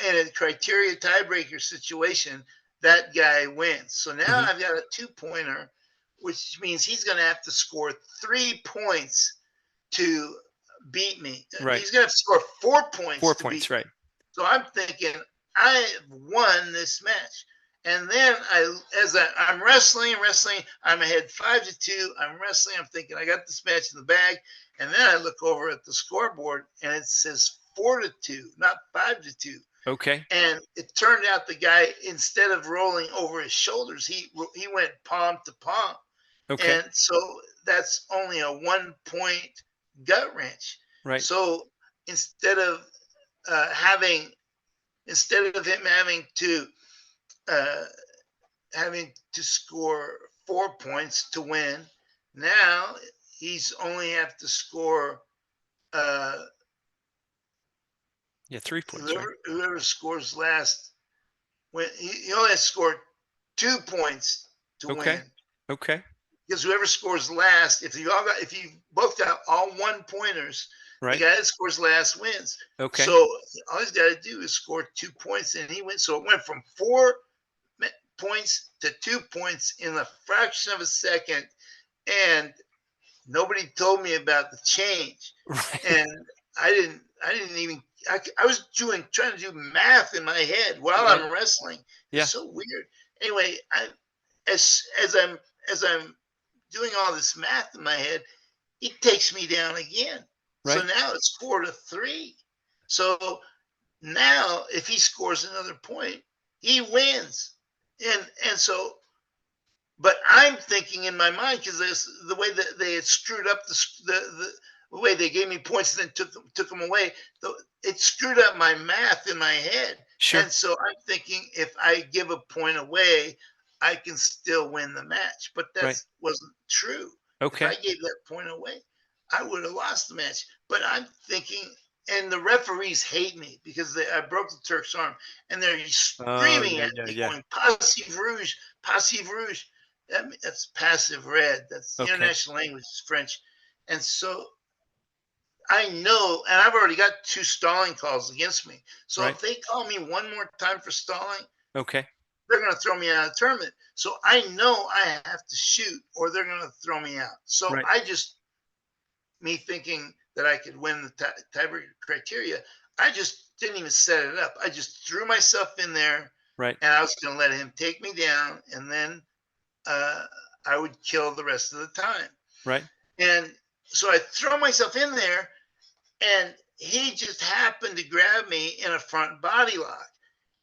Speaker 2: in a criteria tiebreaker situation, that guy wins. So now I've got a 2-pointer, which means he's going to have to score 3 points to beat me. He's going to have to score 4 points.
Speaker 1: 4 points, right.
Speaker 2: So I'm thinking, I won this match. And then I'm wrestling, I'm ahead 5-2. I'm wrestling. I'm thinking I got this match in the bag. And then I look over at the scoreboard and it says 4-2, not 5-2. And it turned out the guy, instead of rolling over his shoulders, he went palm to palm. And so that's only a 1-point gut wrench. So instead of him having to score 4 points to win, now he's only have to score
Speaker 1: 3 points.
Speaker 2: Whoever scores last, when he only has to score 2 points to win. Because whoever scores last, if you both got all 1-pointers, the guy that scores last wins. So all he's got to do is score 2 points, and he wins. So it went from 4 points to 2 points in a fraction of a second, and nobody told me about the change. And I didn't even. I was trying to do math in my head while I'm wrestling. It's so weird. Anyway, as I'm doing all this math in my head, he takes me down again. So now it's 4-3. So now if he scores another point, he wins. And so, but I'm thinking in my mind, because the way that they had screwed up the way they gave me points and then took them away, it screwed up my math in my head.
Speaker 1: Sure.
Speaker 2: And so I'm thinking, if I give a point away, I can still win the match. But that
Speaker 1: Right.
Speaker 2: wasn't true. If I
Speaker 1: Okay.
Speaker 2: gave that point away, I would have lost the match. But I'm thinking, and the referees hate me because I broke the Turk's arm, and they're
Speaker 1: Oh,
Speaker 2: screaming
Speaker 1: yeah,
Speaker 2: at
Speaker 1: yeah,
Speaker 2: me,
Speaker 1: yeah.
Speaker 2: going, "Passive rouge, passive rouge." That's passive red. That's the
Speaker 1: Okay.
Speaker 2: international language is French. And so I know, and I've already got 2 stalling calls against me. So
Speaker 1: Right.
Speaker 2: if they call me one more time for stalling,
Speaker 1: Okay.
Speaker 2: they're going to throw me out of the tournament. So I know I have to shoot or they're going to throw me out. So
Speaker 1: Right.
Speaker 2: I just, me thinking that I could win the tiebreaker criteria, I just didn't even set it up. I just threw myself in there
Speaker 1: Right.
Speaker 2: and I was going to let him take me down, and then uh, I would kill the rest of the time.
Speaker 1: Right.
Speaker 2: And so I throw myself in there, and he just happened to grab me in a front body lock.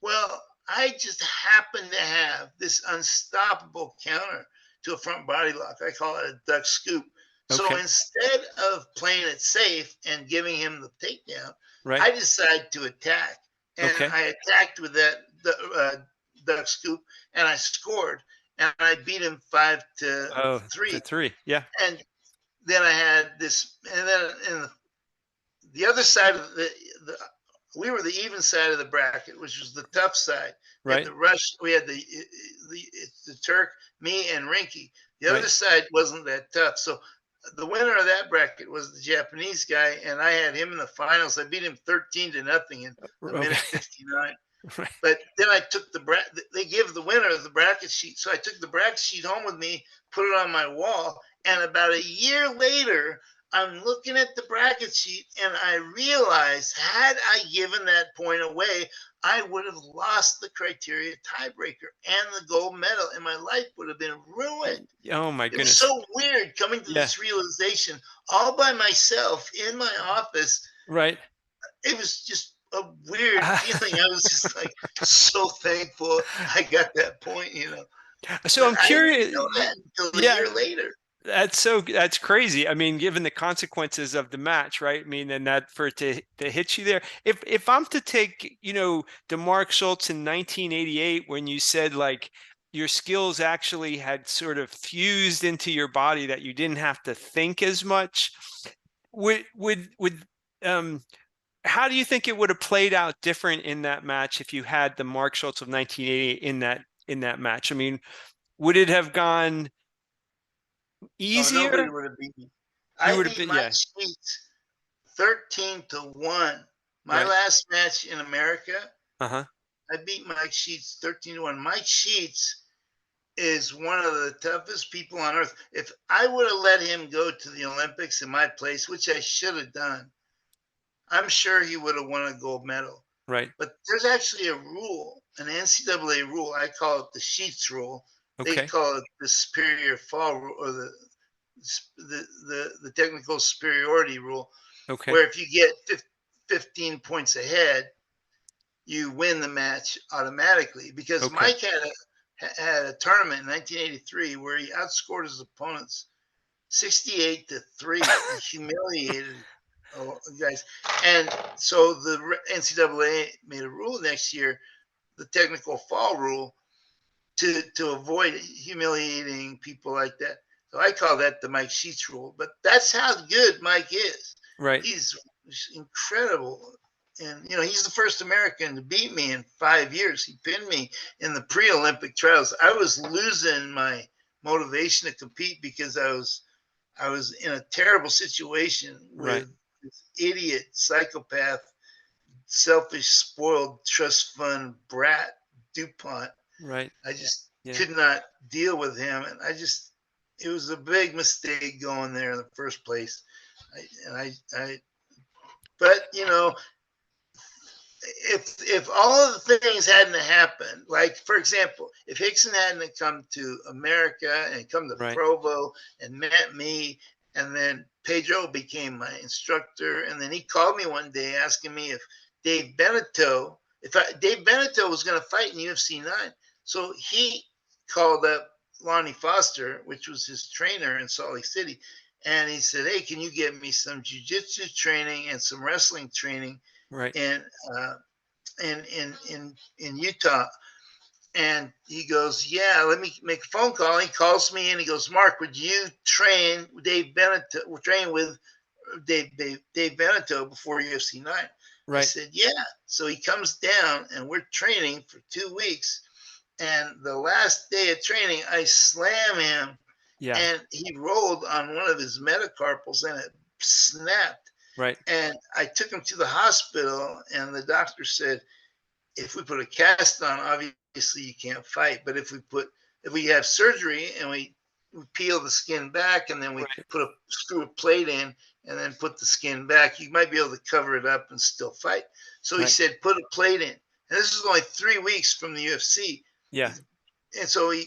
Speaker 2: Well, I just happened to have this unstoppable counter to a front body lock. I call it a duck scoop. So
Speaker 1: Okay.
Speaker 2: instead of playing it safe and giving him the takedown,
Speaker 1: Right.
Speaker 2: I decided to attack. And
Speaker 1: Okay.
Speaker 2: I attacked with that duck scoop, and I scored. And I beat him 5 to
Speaker 1: Oh, the
Speaker 2: 3.
Speaker 1: three. Yeah.
Speaker 2: And then I had this, and then in the other side of the we were the even side of the bracket, which was the tough side. We had
Speaker 1: Right.
Speaker 2: the Rush, we had the Turk, me, and Rinky. The other
Speaker 1: Right.
Speaker 2: side wasn't that tough. So the winner of that bracket was the Japanese guy, and I had him in the finals. I beat him 13-0 in a
Speaker 1: Okay.
Speaker 2: minute 59.
Speaker 1: Right.
Speaker 2: But then I took they give the winner the bracket sheet. So I took the bracket sheet home with me, put it on my wall. And about a year later, I'm looking at the bracket sheet and I realized, had I given that point away, I would have lost the criteria tiebreaker and the gold medal, and my life would have been ruined.
Speaker 1: Oh my
Speaker 2: It was
Speaker 1: goodness.
Speaker 2: so weird coming to
Speaker 1: Yeah.
Speaker 2: this realization all by myself in my office.
Speaker 1: Right.
Speaker 2: It was just a weird feeling. I was just like so thankful I got that point.
Speaker 1: So
Speaker 2: But
Speaker 1: I'm
Speaker 2: I didn't
Speaker 1: curious.
Speaker 2: know that until a
Speaker 1: Yeah.
Speaker 2: year later.
Speaker 1: That's crazy. I mean, given the consequences of the match, right? I mean, and that for it to hit you there. If I'm to take, the Mark Schultz in 1988, when you said like your skills actually had sort of fused into your body that you didn't have to think as much, would um how do you think it would have played out different in that match if you had the Mark Schultz of 1988 in that match? I mean, would it have gone
Speaker 2: Oh, nobody
Speaker 1: easier?
Speaker 2: would have beat me.
Speaker 1: You
Speaker 2: I
Speaker 1: would have
Speaker 2: beat
Speaker 1: been,
Speaker 2: Mike
Speaker 1: yeah,
Speaker 2: Sheets 13-1. My
Speaker 1: right.
Speaker 2: last match in America,
Speaker 1: Uh-huh.
Speaker 2: I beat Mike Sheets 13-1. Mike Sheets is one of the toughest people on earth. If I would have let him go to the Olympics in my place, which I should have done, I'm sure he would have won a gold medal.
Speaker 1: Right.
Speaker 2: But there's actually a rule, an NCAA rule. I call it the Sheets rule. They
Speaker 1: Okay.
Speaker 2: call it the superior fall rule, or the technical superiority rule,
Speaker 1: Okay.
Speaker 2: where if you get 15 points ahead, you win the match automatically. Because
Speaker 1: Okay.
Speaker 2: Mike had a tournament in 1983 where he outscored his opponents 68-3. He humiliated guys. And so the NCAA made a rule next year, the technical fall rule, to avoid humiliating people like that. So I call that the Mike Sheets rule. But that's how good Mike is.
Speaker 1: Right.
Speaker 2: He's incredible. And he's the first American to beat me in 5 years. He pinned me in the pre-Olympic trials. I was losing my motivation to compete because I was in a terrible situation
Speaker 1: Right.
Speaker 2: with this idiot, psychopath, selfish, spoiled, trust fund brat DuPont.
Speaker 1: Right.
Speaker 2: I just
Speaker 1: Yeah.
Speaker 2: could not deal with him, and it was a big mistake going there in the first place. But if all of the things hadn't happened, like for example, if Rickson hadn't come to America and come to
Speaker 1: Right.
Speaker 2: Provo and met me, and then Pedro became my instructor, and then he called me one day asking me if Dave Beneteau, Dave Beneteau was going to fight in UFC 9. So he called up Lonnie Foster, which was his trainer in Salt Lake City. And he said, hey, can you get me some jiu-jitsu training and some wrestling training
Speaker 1: Right.
Speaker 2: in Utah? And he goes, yeah, let me make a phone call. He calls me and he goes, Mark, would you train Dave Beneteau, train with Dave Beneteau before UFC 9? I
Speaker 1: Right.
Speaker 2: said, yeah. So he comes down and we're training for 2 weeks. And the last day of training, I slam him
Speaker 1: Yeah.
Speaker 2: and he rolled on one of his metacarpals and it snapped.
Speaker 1: Right.
Speaker 2: And I took him to the hospital and the doctor said, if we put a cast on, obviously you can't fight. But if we have surgery and we peel the skin back and then we
Speaker 1: Right.
Speaker 2: screw a plate in and then put the skin back, you might be able to cover it up and still fight. So he
Speaker 1: Right.
Speaker 2: said, put a plate in. And this is only 3 weeks from the UFC.
Speaker 1: Yeah.
Speaker 2: And so I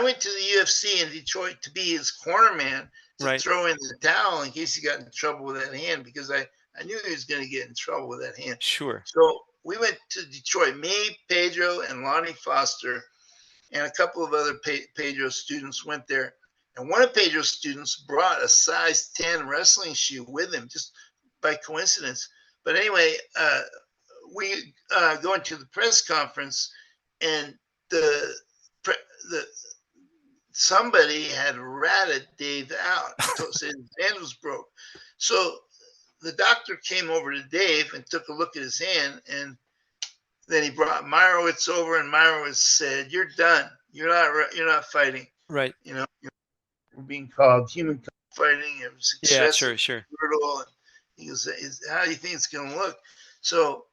Speaker 2: went to the UFC in Detroit to be his corner man to
Speaker 1: Right.
Speaker 2: throw in the towel in case he got in trouble with that hand, because I knew he was going to get in trouble with that hand.
Speaker 1: Sure.
Speaker 2: So we went to Detroit, me, Pedro, and Lonnie Foster, and a couple of other Pedro students went there. And one of Pedro's students brought a size 10 wrestling shoe with him, just by coincidence. But anyway, we go into the press conference, and the somebody had ratted Dave out, said his hand was broke. So the doctor came over to Dave and took a look at his hand, and then he brought Meyerowitz over, and Meyerowitz said, "You're done. You're not fighting.
Speaker 1: Right.
Speaker 2: You know, you're being called human fighting. It was
Speaker 1: Yeah.
Speaker 2: excessive,
Speaker 1: Sure. Sure.
Speaker 2: brutal." And he goes, "How do you think it's going to look?" So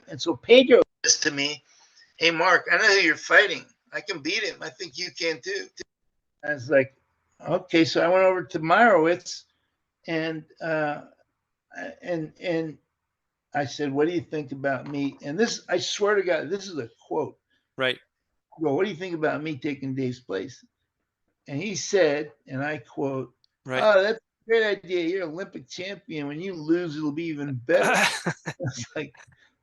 Speaker 2: and so Pedro says to me, "Hey, Mark, I know who you're fighting. I can beat him. I think you can too." I was like, "Okay." So I went over to Meyerowitz, and I said, "What do you think about me?" And this, I swear to God, this is a quote.
Speaker 1: Right.
Speaker 2: I go, "What do you think about me taking Dave's place?" And he said, and I quote,
Speaker 1: Right.
Speaker 2: "Oh, that's a great idea. You're an Olympic champion. When you lose, it'll be even better." It's like,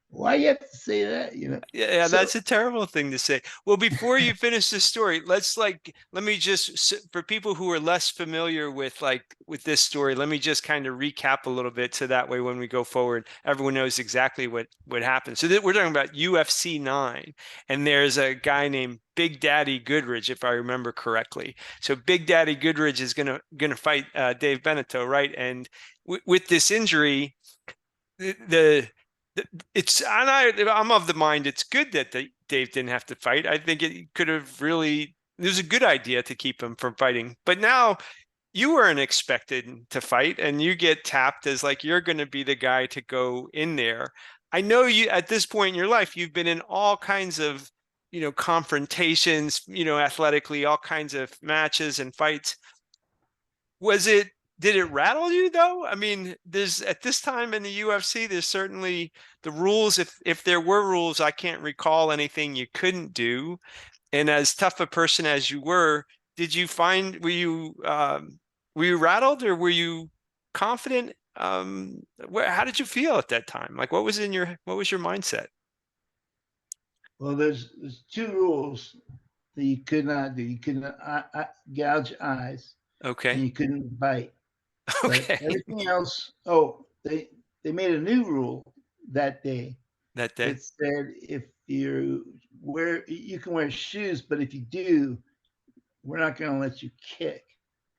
Speaker 2: why you have to say that?
Speaker 1: Yeah,
Speaker 2: So
Speaker 1: that's a terrible thing to say. Well, before you finish the story, let me just, for people who are less familiar with this story, let me just kind of recap a little bit, so that way when we go forward, everyone knows exactly what happened. So we're talking about UFC 9, and there's a guy named Big Daddy Goodridge, if I remember correctly. So Big Daddy Goodridge is gonna fight Dave Beneteau, right? And with this injury, I'm of the mind it's good that Dave didn't have to fight. I think it could have it was a good idea to keep him from fighting. But now you weren't expected to fight, and you get tapped as like you're going to be the guy to go in there. I know you, at this point in your life, you've been in all kinds of confrontations, athletically, all kinds of matches and fights. Did it rattle you though? I mean, there's, at this time in the UFC, there's certainly the rules. If there were rules, I can't recall anything you couldn't do. And as tough a person as you were, were you rattled, or were you confident? How did you feel at that time? Like, what was your mindset?
Speaker 2: well, there's 2 rules that you could not do. You couldn't gouge eyes, and
Speaker 1: Okay.
Speaker 2: you couldn't bite. But
Speaker 1: Okay.
Speaker 2: everything else, they made a new rule that day
Speaker 1: That day.
Speaker 2: that said if you can wear shoes, but if you do, we're not going to let you kick.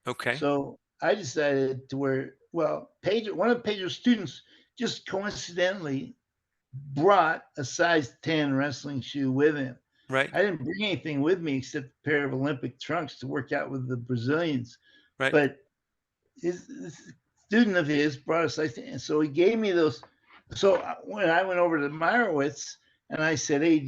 Speaker 1: Okay.
Speaker 2: So I decided to wear. Well, one of Pedro's students just coincidentally brought a size 10 wrestling shoe with him.
Speaker 1: Right.
Speaker 2: I didn't bring anything with me except a pair of Olympic trunks to work out with the Brazilians.
Speaker 1: Right.
Speaker 2: But this student of his brought a size 10, and so he gave me those. So when I went over to Meyerowitz and I said, "Hey,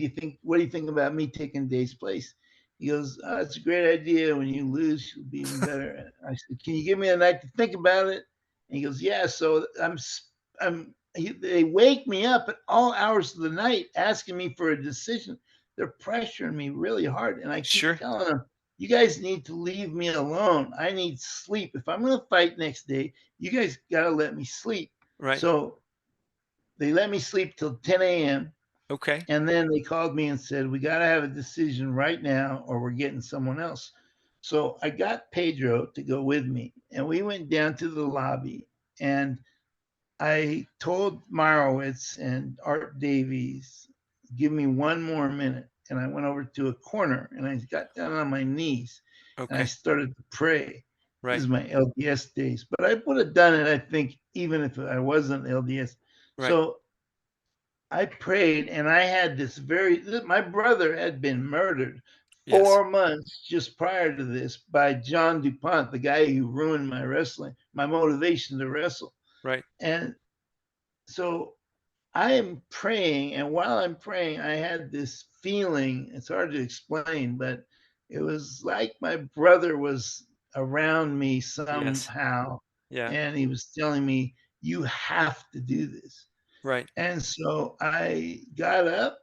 Speaker 2: what do you think about me taking Dave's place?" He goes, "Oh, it's a great idea. When you lose, you'll be even better." And I said, "Can you give me a night to think about it?" And he goes, "Yeah." So they wake me up at all hours of the night asking me for a decision. They're pressuring me really hard, and I keep
Speaker 1: Sure.
Speaker 2: telling them, you guys need to leave me alone. I need sleep. If I'm going to fight next day, you guys got to let me sleep.
Speaker 1: Right.
Speaker 2: So they let me sleep till 10 a.m.
Speaker 1: Okay.
Speaker 2: And then they called me and said, we got to have a decision right now or we're getting someone else. So I got Pedro to go with me, and we went down to the lobby, and I told Marowitz and Art Davies, give me one more minute. And I went over to a corner and I got down on my knees and I
Speaker 1: Okay.
Speaker 2: started to pray. This
Speaker 1: Right.
Speaker 2: is my LDS days, but I would have done it, I think, even if I wasn't LDS.
Speaker 1: Right.
Speaker 2: So I prayed, and I had my brother had been murdered
Speaker 1: Yes.
Speaker 2: 4 months just prior to this by John DuPont, the guy who ruined my wrestling, my motivation to wrestle.
Speaker 1: Right.
Speaker 2: And so I am praying, and while I'm praying, I had this feeling. It's hard to explain, but it was like my brother was around me
Speaker 1: Yes.
Speaker 2: somehow,
Speaker 1: Yeah.
Speaker 2: and he was telling me, "You have to do this."
Speaker 1: Right.
Speaker 2: And so I got up.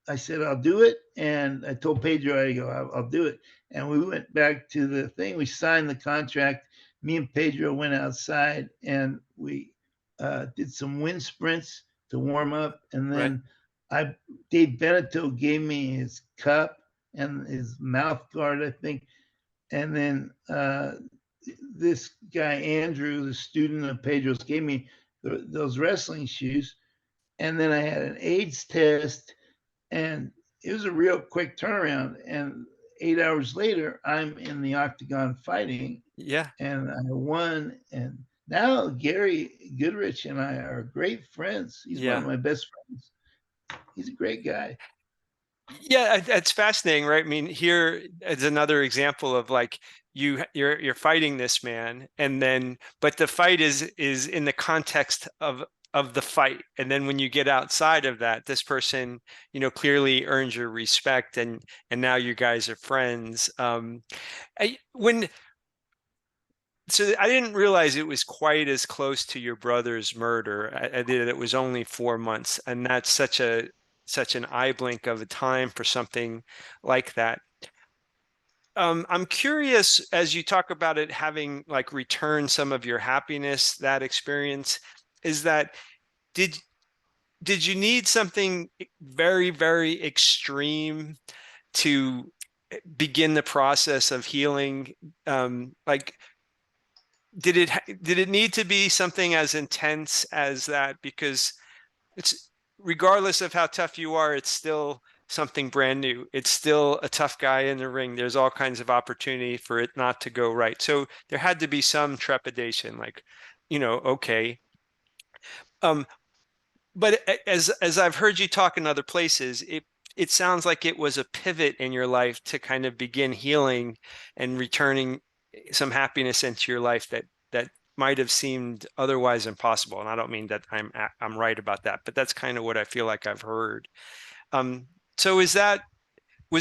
Speaker 2: I said, I'll do it. And I told Pedro, I go, I'll do it. And we went back to the thing. We signed the contract. Me and Pedro went outside and we did some wind sprints to warm up. And
Speaker 1: Right.
Speaker 2: then Dave Beneteau gave me his cup and his mouth guard, I think. And then this guy, Andrew, the student of Pedro's, gave me those wrestling shoes. And then I had an AIDS test, and it was a real quick turnaround. And 8 hours later, I'm in the octagon fighting,
Speaker 1: Yeah.
Speaker 2: and I won. And now Gary Goodrich and I are great friends. He's one of
Speaker 1: Yeah.
Speaker 2: my best friends. He's a great guy.
Speaker 1: Yeah, it's fascinating, right? I mean, here is another example of like you're fighting this man, and then but the fight is in the context of the fight, and then when you get outside of that, this person, clearly earns your respect, and now you guys are friends. So I didn't realize it was quite as close to your brother's murder. I did. It was only 4 months, and that's such an eye blink of a time for something like that. I'm curious, as you talk about it having like returned some of your happiness, that experience, is that did did you need something very, very extreme to begin the process of healing? Like did it need to be something as intense as that? Because it's regardless of how tough you are, it's still something brand new. It's still a tough guy in the ring. There's all kinds of opportunity for it not to go right. So there had to be some trepidation, like, okay. Um, but as I've heard you talk in other places, it sounds like it was a pivot in your life to kind of begin healing and returning some happiness into your life that might have seemed otherwise impossible. And I don't mean that I'm right about that, but that's kind of what I feel like I've heard. Um, so was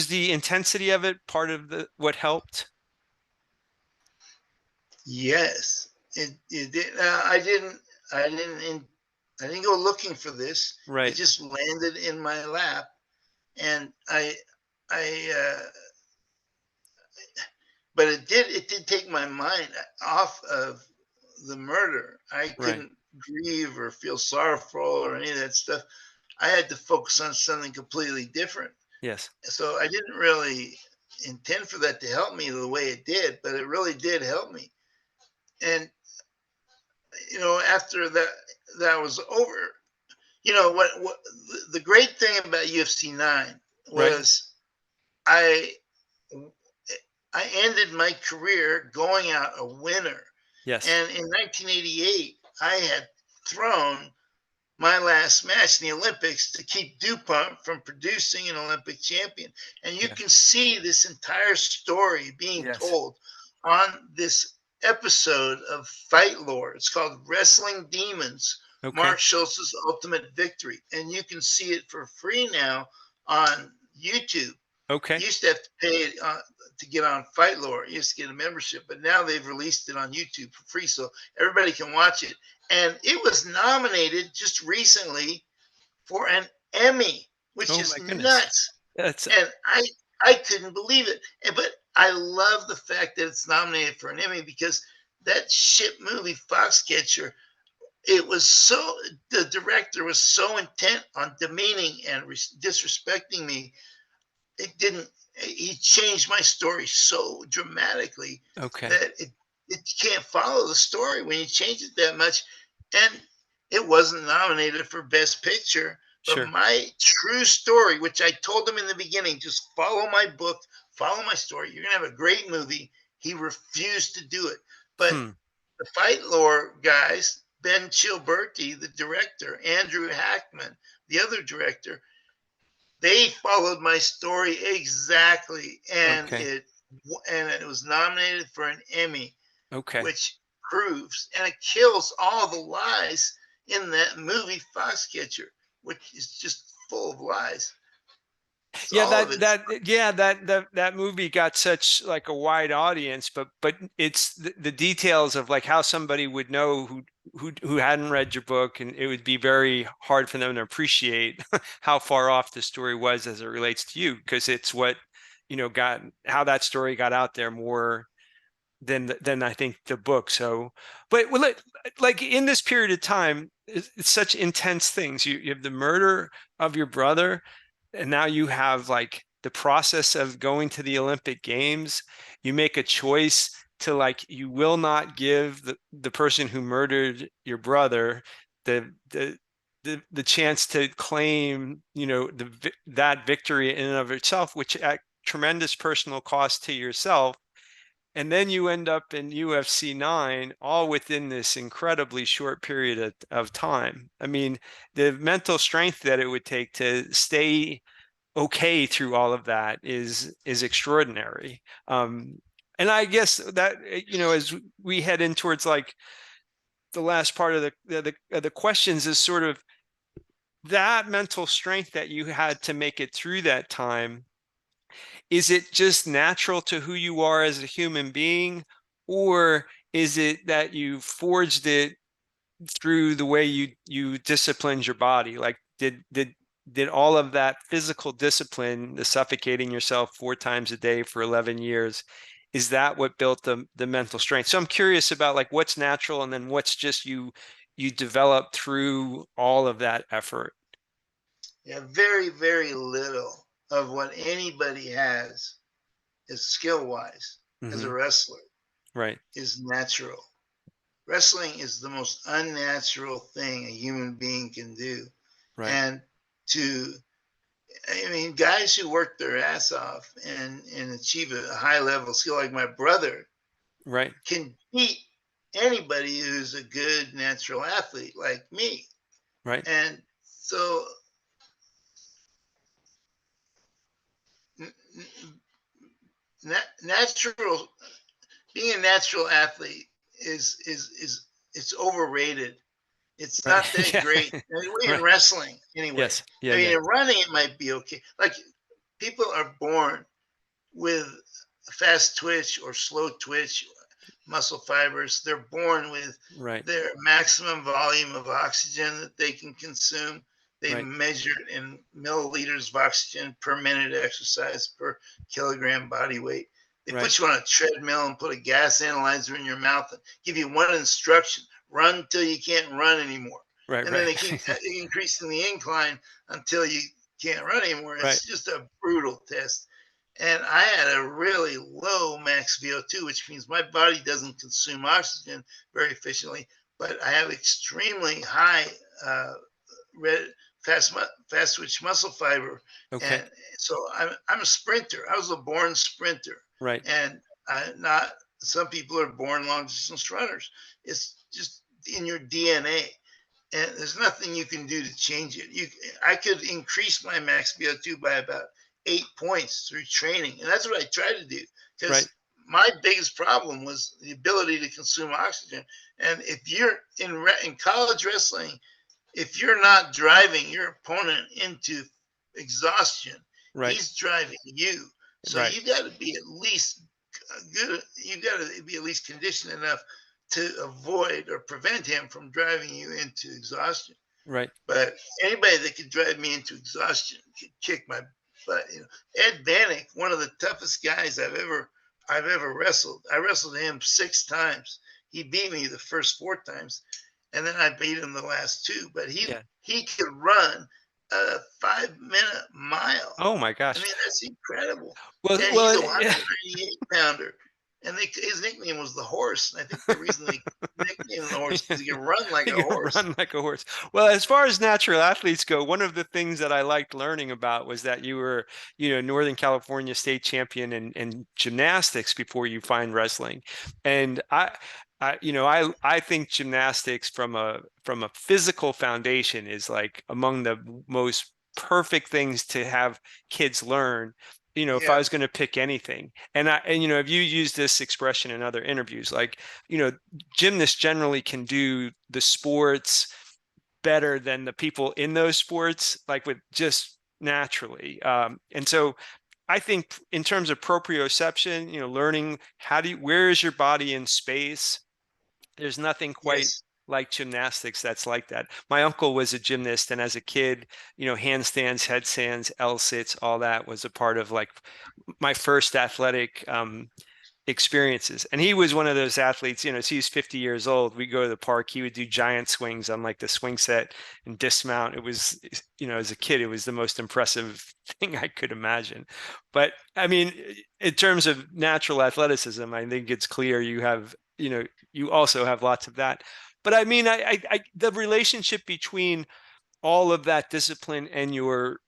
Speaker 1: the intensity of it part of what helped?
Speaker 2: Yes, it did. I didn't go looking for this. It
Speaker 1: Right.
Speaker 2: just landed in my lap, and I but it did take my mind off of the murder. I
Speaker 1: Right.
Speaker 2: couldn't grieve or feel sorrowful or any of that stuff. I had to focus on something completely different.
Speaker 1: Yes.
Speaker 2: So I didn't really intend for that to help me the way it did, but it really did help me. And after that was over, what the great thing about UFC 9
Speaker 1: Right.
Speaker 2: was I I ended my career going out a winner.
Speaker 1: Yes.
Speaker 2: And in 1988, I had thrown my last match in the Olympics to keep DuPont from producing an Olympic champion. And you
Speaker 1: Yeah.
Speaker 2: can see this entire story being
Speaker 1: Yes.
Speaker 2: told on this episode of Fight Lore. It's called Wrestling Demons,
Speaker 1: Okay.
Speaker 2: Mark Schultz's Ultimate Victory. And you can see it for free now on YouTube.
Speaker 1: Okay.
Speaker 2: You used to have to pay to get on Fight Lore. You used to get a membership, but now they've released it on YouTube for free, so everybody can watch it. And it was nominated just recently for an Emmy, which
Speaker 1: Oh my
Speaker 2: is
Speaker 1: goodness.
Speaker 2: nuts.
Speaker 1: That's
Speaker 2: And I couldn't believe it. But I love the fact that it's nominated for an Emmy because that shit movie Foxcatcher, it was so, the director was so intent on demeaning and disrespecting me. It didn't, he changed my story so dramatically
Speaker 1: Okay.
Speaker 2: that it can't follow the story when you change it that much. And it wasn't nominated for Best Picture, but
Speaker 1: Sure.
Speaker 2: my true story, which I told him in the beginning, just follow my book, follow my story. You're gonna have a great movie. He refused to do it. But
Speaker 1: Hmm.
Speaker 2: the Fight Lore guys, Ben Chilberti, the director, Andrew Hackman, the other director, they followed my story exactly,
Speaker 1: Okay.
Speaker 2: and it was nominated for an Emmy,
Speaker 1: Okay.
Speaker 2: which proves and it kills all the lies in that movie Foxcatcher, which is just full of lies. It's
Speaker 1: Yeah,
Speaker 2: all of
Speaker 1: that
Speaker 2: it's
Speaker 1: that yeah that movie got such like a wide audience, but it's the details of like how somebody would know who hadn't read your book, and it would be very hard for them to appreciate how far off the story was as it relates to you, because it's what got how that story got out there more than I think the book. So, but well, like in this period of time, it's such intense things. You have the murder of your brother, and now you have like the process of going to the Olympic Games. You make a choice to like you will not give the person who murdered your brother the chance to claim that victory in and of itself, which at tremendous personal cost to yourself. And then you end up in UFC 9, all within this incredibly short period of time. I mean, the mental strength that it would take to stay okay through all of that is extraordinary. And I guess that as we head in towards like the last part of the questions, is sort of that mental strength that you had to make it through that time. Is it just natural to who you are as a human being, or is it that you forged it through the way you disciplined your body? Like did all of that physical discipline, the suffocating yourself 4 times a day for 11 years, is that what built the mental strength? So I'm curious about like what's natural and then what's just you developed through all of that effort.
Speaker 2: yeah, very, very little of what anybody has is skill wise as a
Speaker 1: Hmm.
Speaker 2: wrestler
Speaker 1: Right.
Speaker 2: is natural. Wrestling is the most unnatural thing a human being can do.
Speaker 1: Right.
Speaker 2: And to, I mean, guys who work their ass off and achieve a high level skill, like my brother,
Speaker 1: Right.
Speaker 2: can beat anybody who's a good natural athlete like me.
Speaker 1: Right.
Speaker 2: And so, natural, being a natural athlete is it's overrated. It's
Speaker 1: Right.
Speaker 2: not that
Speaker 1: Yeah.
Speaker 2: great. Anyway, in
Speaker 1: Right.
Speaker 2: wrestling, anyway.
Speaker 1: Yes. Yeah.
Speaker 2: I mean,
Speaker 1: Yeah.
Speaker 2: in running, it might be okay. Like people are born with fast twitch or slow twitch muscle fibers. They're born with
Speaker 1: Right.
Speaker 2: their maximum volume of oxygen that they can consume. They
Speaker 1: Right.
Speaker 2: measure it in milliliters of oxygen per minute exercise per kilogram body weight. They
Speaker 1: Right.
Speaker 2: put you on a treadmill and put a gas analyzer in your mouth and give you one instruction: run till you can't run anymore.
Speaker 1: Right.
Speaker 2: And then
Speaker 1: Right.
Speaker 2: they keep increasing the incline until you can't run anymore.
Speaker 1: Right.
Speaker 2: It's just a brutal test. And I had a really low max VO2, which means my body doesn't consume oxygen very efficiently, but I have extremely high uh, red, fast twitch muscle fiber.
Speaker 1: Okay.
Speaker 2: And so I'm a sprinter. I was a born sprinter.
Speaker 1: Right.
Speaker 2: And not, some people are born long distance runners. It's just in your DNA, and there's nothing you can do to change it. I could increase my max VO2 by about 8 points through training, and that's what I tried to do
Speaker 1: Right.
Speaker 2: because my biggest problem was the ability to consume oxygen. And if you're in college wrestling, if you're not driving your opponent into exhaustion,
Speaker 1: Right.
Speaker 2: he's driving you. So
Speaker 1: Right.
Speaker 2: you got to be at least good. You got to be at least conditioned enough to avoid or prevent him from driving you into exhaustion.
Speaker 1: Right.
Speaker 2: But anybody that could drive me into exhaustion could kick my butt. Ed Bannock, one of the toughest guys I've ever I've ever wrestled. I wrestled him 6 times. He beat me the first 4 times, and then I beat him the last 2. But
Speaker 1: Yeah.
Speaker 2: he could run a 5-minute mile.
Speaker 1: Oh my
Speaker 2: I
Speaker 1: gosh.
Speaker 2: mean, that's incredible.
Speaker 1: Well,
Speaker 2: And he's
Speaker 1: well,
Speaker 2: a
Speaker 1: yeah.
Speaker 2: 198 pounder. And his nickname was the horse. And I think the reason they nicknamed him the horse is he can run like a
Speaker 1: You can
Speaker 2: horse.
Speaker 1: run like a horse. Well, as far as natural athletes go, one of the things that I liked learning about was that you were, Northern California state champion in gymnastics before you find wrestling. And I think gymnastics from a physical foundation is like among the most perfect things to have kids learn. If I
Speaker 2: Yeah.
Speaker 1: was going to pick anything, and have you used this expression in other interviews, like, gymnasts generally can do the sports better than the people in those sports, like with just naturally. And so I think in terms of proprioception, learning where is your body in space? There's nothing quite
Speaker 2: Yes.
Speaker 1: like gymnastics that's like that. My uncle was a gymnast, and as a kid, handstands, headstands, L-sits, all that was a part of like my first athletic experiences. And he was one of those athletes, so he's 50 years old. We go to the park, he would do giant swings on like the swing set and dismount. It was, as a kid, it was the most impressive thing I could imagine. But I mean, in terms of natural athleticism, I think it's clear you also have lots of that. But I mean, the relationship between all of that discipline and your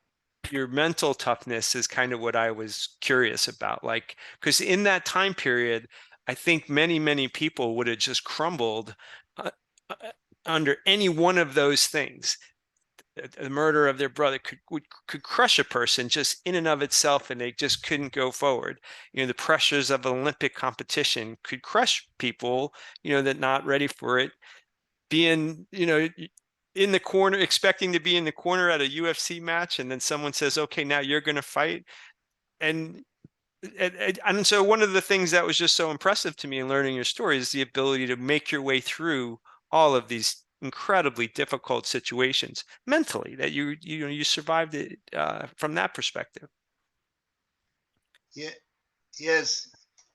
Speaker 1: mental toughness is kind of what I was curious about. Like, because in that time period, I think many, many people would have just crumbled uh, uh, under any one of those things. The murder of their brother could crush a person just in and of itself, and they just couldn't go forward. The pressures of Olympic competition could crush people, that not ready for it, being, in the corner, expecting to be in the corner at a UFC match, and then someone says, "Okay, now you're going to fight." And, and so one of the things that was just so impressive to me in learning your story is the ability to make your way through all of these incredibly difficult situations mentally, that you survived it from that perspective.
Speaker 2: Yeah. Yes.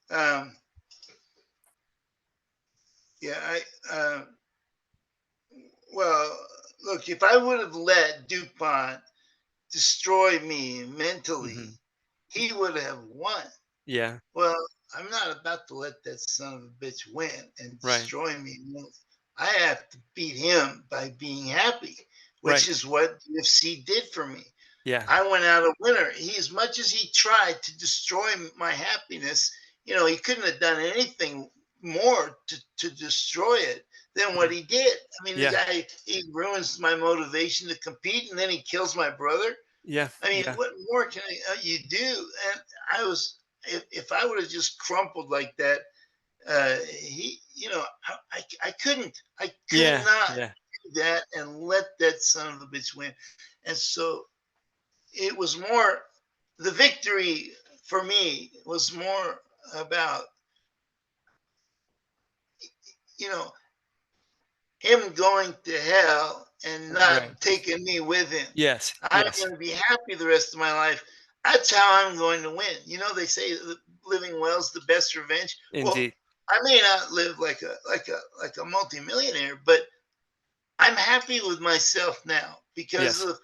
Speaker 2: Um, yeah. Well, look, if I would have let DuPont destroy me
Speaker 1: Hmm.
Speaker 2: mentally, he would have won.
Speaker 1: Yeah.
Speaker 2: Well, I'm not about to let that son of a bitch win and
Speaker 1: Right.
Speaker 2: destroy me. I have to beat him by being happy, which
Speaker 1: Right.
Speaker 2: is what UFC did for me.
Speaker 1: Yeah.
Speaker 2: I went out a winner. As much as he tried to destroy my happiness, he couldn't have done anything more to destroy it than what he did. I mean, the
Speaker 1: Yeah.
Speaker 2: guy, he ruins my motivation to compete, and then he kills my brother.
Speaker 1: Yeah.
Speaker 2: I mean,
Speaker 1: Yeah.
Speaker 2: what more can you do? And if I would have just crumpled like that, I could
Speaker 1: Yeah.
Speaker 2: not
Speaker 1: Yeah.
Speaker 2: do that and let that son of a bitch win. And so it was more, the victory for me was more about, you know, him going to hell and
Speaker 1: Right.
Speaker 2: not taking me with him.
Speaker 1: Yes.
Speaker 2: I'm
Speaker 1: Yes.
Speaker 2: going to be happy the rest of my life. That's how I'm going to win. They say that living well is the best revenge. Well,
Speaker 1: Indeed.
Speaker 2: I may not live like a multimillionaire, but I'm happy with myself now because
Speaker 1: Yes.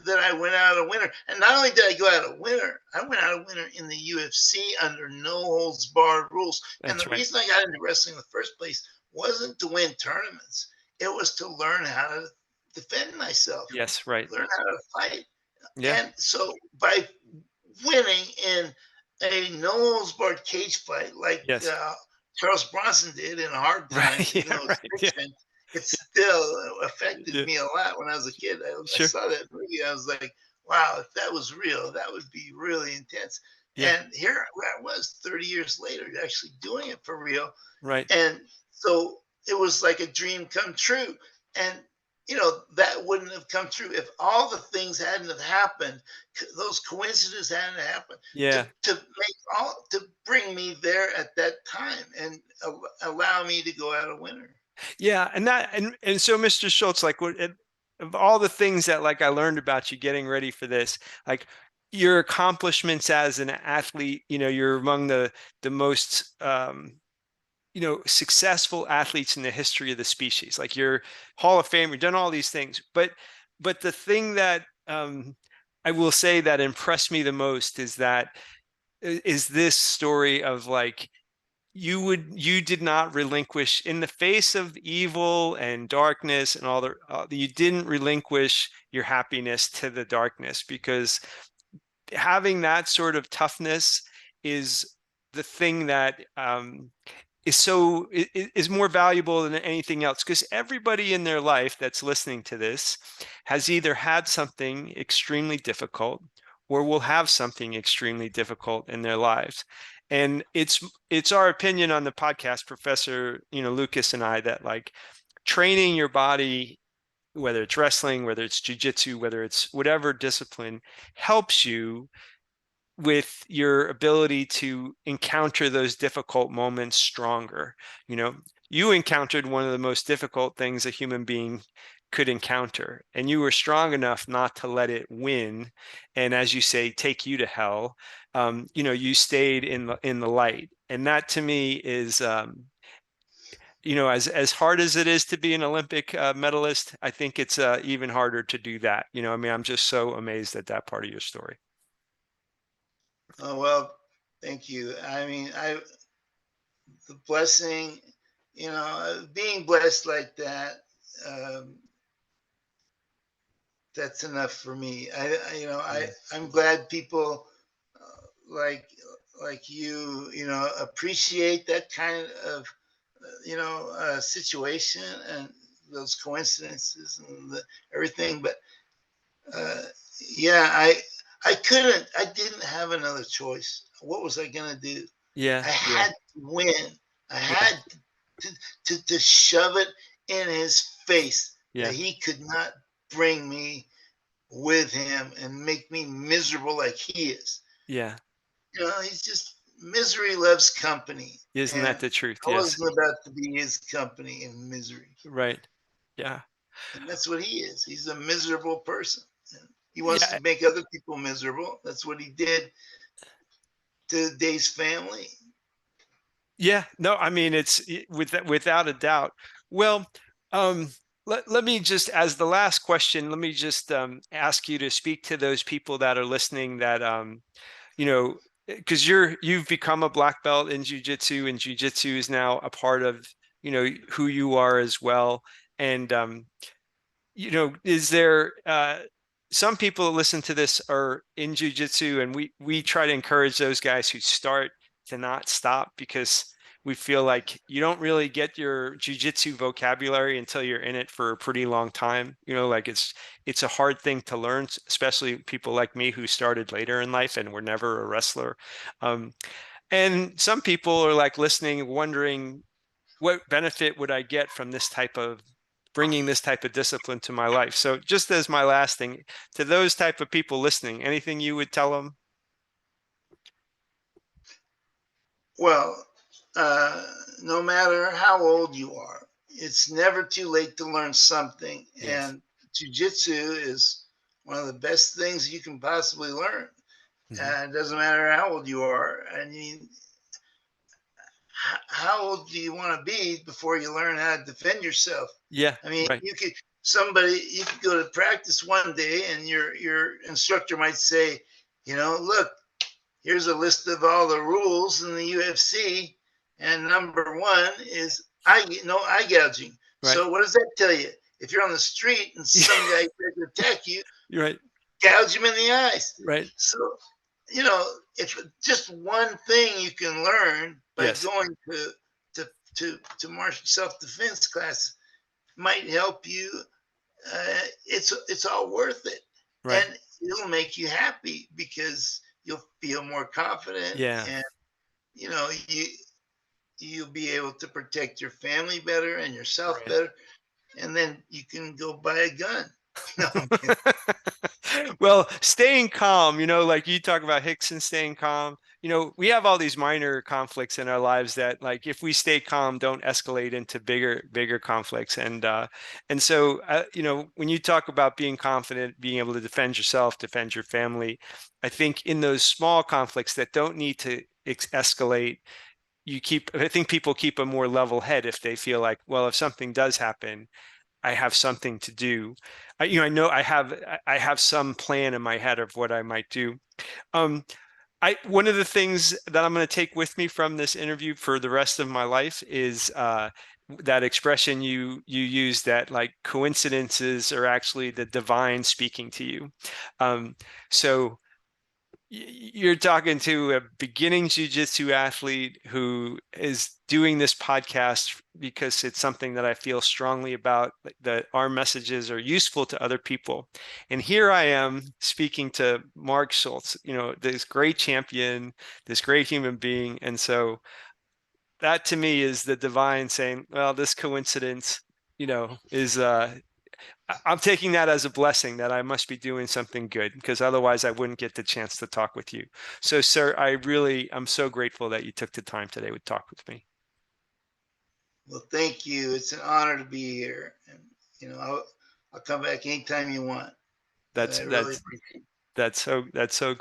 Speaker 2: that I went out a winner. And not only did I go out a winner, I went out a winner in the UFC under no holds barred rules. And
Speaker 1: That's
Speaker 2: the
Speaker 1: right.
Speaker 2: reason I got into wrestling in the first place wasn't to win tournaments. It was to learn how to defend myself,
Speaker 1: Yes. Right.
Speaker 2: learn how to fight.
Speaker 1: Yeah.
Speaker 2: And so by winning in a no holds barred cage fight like
Speaker 1: Yes.
Speaker 2: Charles Bronson did in Hard Times,
Speaker 1: Right.
Speaker 2: even
Speaker 1: Yeah.
Speaker 2: though it's
Speaker 1: Right. Yeah.
Speaker 2: fiction, it still affected
Speaker 1: Yeah.
Speaker 2: me a lot when I was a kid. I
Speaker 1: Sure.
Speaker 2: saw that movie. I was like, wow, if that was real, that would be really intense.
Speaker 1: Yeah.
Speaker 2: And here I was 30 years later, actually doing it for real.
Speaker 1: Right.
Speaker 2: And so it was like a dream come true. And that wouldn't have come true if all the things hadn't have happened. Those coincidences hadn't happened
Speaker 1: Yeah.
Speaker 2: to bring me there at that time and allow me to go out a winner.
Speaker 1: Yeah. And so, Mr. Schultz, like, of all the things that like I learned about you getting ready for this, like, your accomplishments as an athlete, you're among the most successful athletes in the history of the species. Like, you're Hall of Fame, you've done all these things. But the thing that I will say that impressed me the most is this story of, like, you did not relinquish in the face of evil and darkness and all you didn't relinquish your happiness to the darkness, because having that sort of toughness is the thing that is more valuable than anything else, because everybody in their life that's listening to this has either had something extremely difficult or will have something extremely difficult in their lives. And it's our opinion on the podcast, Professor Lucas and I, that, like, training your body, whether it's wrestling, whether it's jiu-jitsu, whether it's whatever discipline, helps you with your ability to encounter those difficult moments stronger. You encountered one of the most difficult things a human being could encounter, and you were strong enough not to let it win, and, as you say, take you to hell. You stayed in the light, and that, to me, is as hard as it is to be an Olympic medalist, I think it's even harder to do that. I mean, I'm just so amazed at that part of your story.
Speaker 2: Oh, well, thank you. I mean, the blessing, being blessed like that, that's enough for me. I'm glad people like you, appreciate that kind of, situation and those coincidences and everything. But uh, yeah, I didn't have another choice. What was I gonna do?
Speaker 1: Yeah,
Speaker 2: I
Speaker 1: yeah,
Speaker 2: had to win. I
Speaker 1: yeah,
Speaker 2: had to shove it in his face that
Speaker 1: yeah,
Speaker 2: he could not bring me with him and make me miserable like he is.
Speaker 1: yeah.
Speaker 2: He's just misery loves company,
Speaker 1: Isn't that
Speaker 2: and
Speaker 1: the truth?
Speaker 2: I
Speaker 1: Yes.
Speaker 2: wasn't about to be his company in misery.
Speaker 1: Right. Yeah.
Speaker 2: And that's what he is. He's a miserable person. And he wants
Speaker 1: Yeah.
Speaker 2: to make other people miserable. That's what he did to Dave's family.
Speaker 1: Yeah. No, I mean, without a doubt. Well, um, let me just, as the last question, let me just ask you to speak to those people that are listening that, because you've become a black belt in jiu-jitsu, and jiu-jitsu is now a part of, who you are as well. And is there some people that listen to this are in jiu-jitsu, and we try to encourage those guys who start to not stop, because we feel like you don't really get your jiu-jitsu vocabulary until you're in it for a pretty long time. Like, it's a hard thing to learn, especially people like me who started later in life and were never a wrestler. Um, and some people are, like, listening, wondering, what benefit would I get from bringing this type of discipline to my life? So, just as my last thing, to those type of people listening, anything you would tell them?
Speaker 2: Well, no matter how old you are, it's never too late to learn something.
Speaker 1: Yes.
Speaker 2: And jujitsu is one of the best things you can possibly learn.
Speaker 1: Mm-hmm.
Speaker 2: It doesn't matter how old you are. I mean, how old do you want to be before you learn how to defend yourself?
Speaker 1: Yeah.
Speaker 2: I mean,
Speaker 1: Right.
Speaker 2: you could go to practice one day and your instructor might say, look, here's a list of all the rules in the UFC, and number one is no eye gouging.
Speaker 1: Right.
Speaker 2: So what does that tell you? If you're on the street and some guy tries to attack you,
Speaker 1: You're right.
Speaker 2: gouge him in the eyes.
Speaker 1: Right.
Speaker 2: So if just one thing you can learn by
Speaker 1: Yes.
Speaker 2: going to martial self-defense class might help you. It's all worth it,
Speaker 1: Right.
Speaker 2: and it'll make you happy because you'll feel more confident,
Speaker 1: Yeah.
Speaker 2: and you'll be able to protect your family better and yourself
Speaker 1: Right.
Speaker 2: better, and then you can go buy a gun. No,
Speaker 1: Well, staying calm, like you talk about Rickson staying calm. we have all these minor conflicts in our lives that, like, if we stay calm, don't escalate into bigger conflicts. And so, when you talk about being confident, being able to defend yourself, defend your family, I think in those small conflicts that don't need to escalate, I think people keep a more level head if they feel like, well, if something does happen, I have something to do. I know I have some plan in my head of what I might do. Um, one of the things that I'm going to take with me from this interview for the rest of my life is that expression you use, that like coincidences are actually the divine speaking to you. So you're talking to a beginning jiu-jitsu athlete who is doing this podcast because it's something that I feel strongly about, that our messages are useful to other people. And here I am speaking to Mark Schultz, this great champion, this great human being. And so that to me is the divine saying, well, this coincidence, is I'm taking that as a blessing, that I must be doing something good, because otherwise I wouldn't get the chance to talk with you. So, sir, I'm so grateful that you took the time today to talk with me.
Speaker 2: Well, thank you. It's an honor to be here. And, I'll come back anytime you want. But
Speaker 1: That's
Speaker 2: I really
Speaker 1: that's
Speaker 2: appreciate it.
Speaker 1: that's so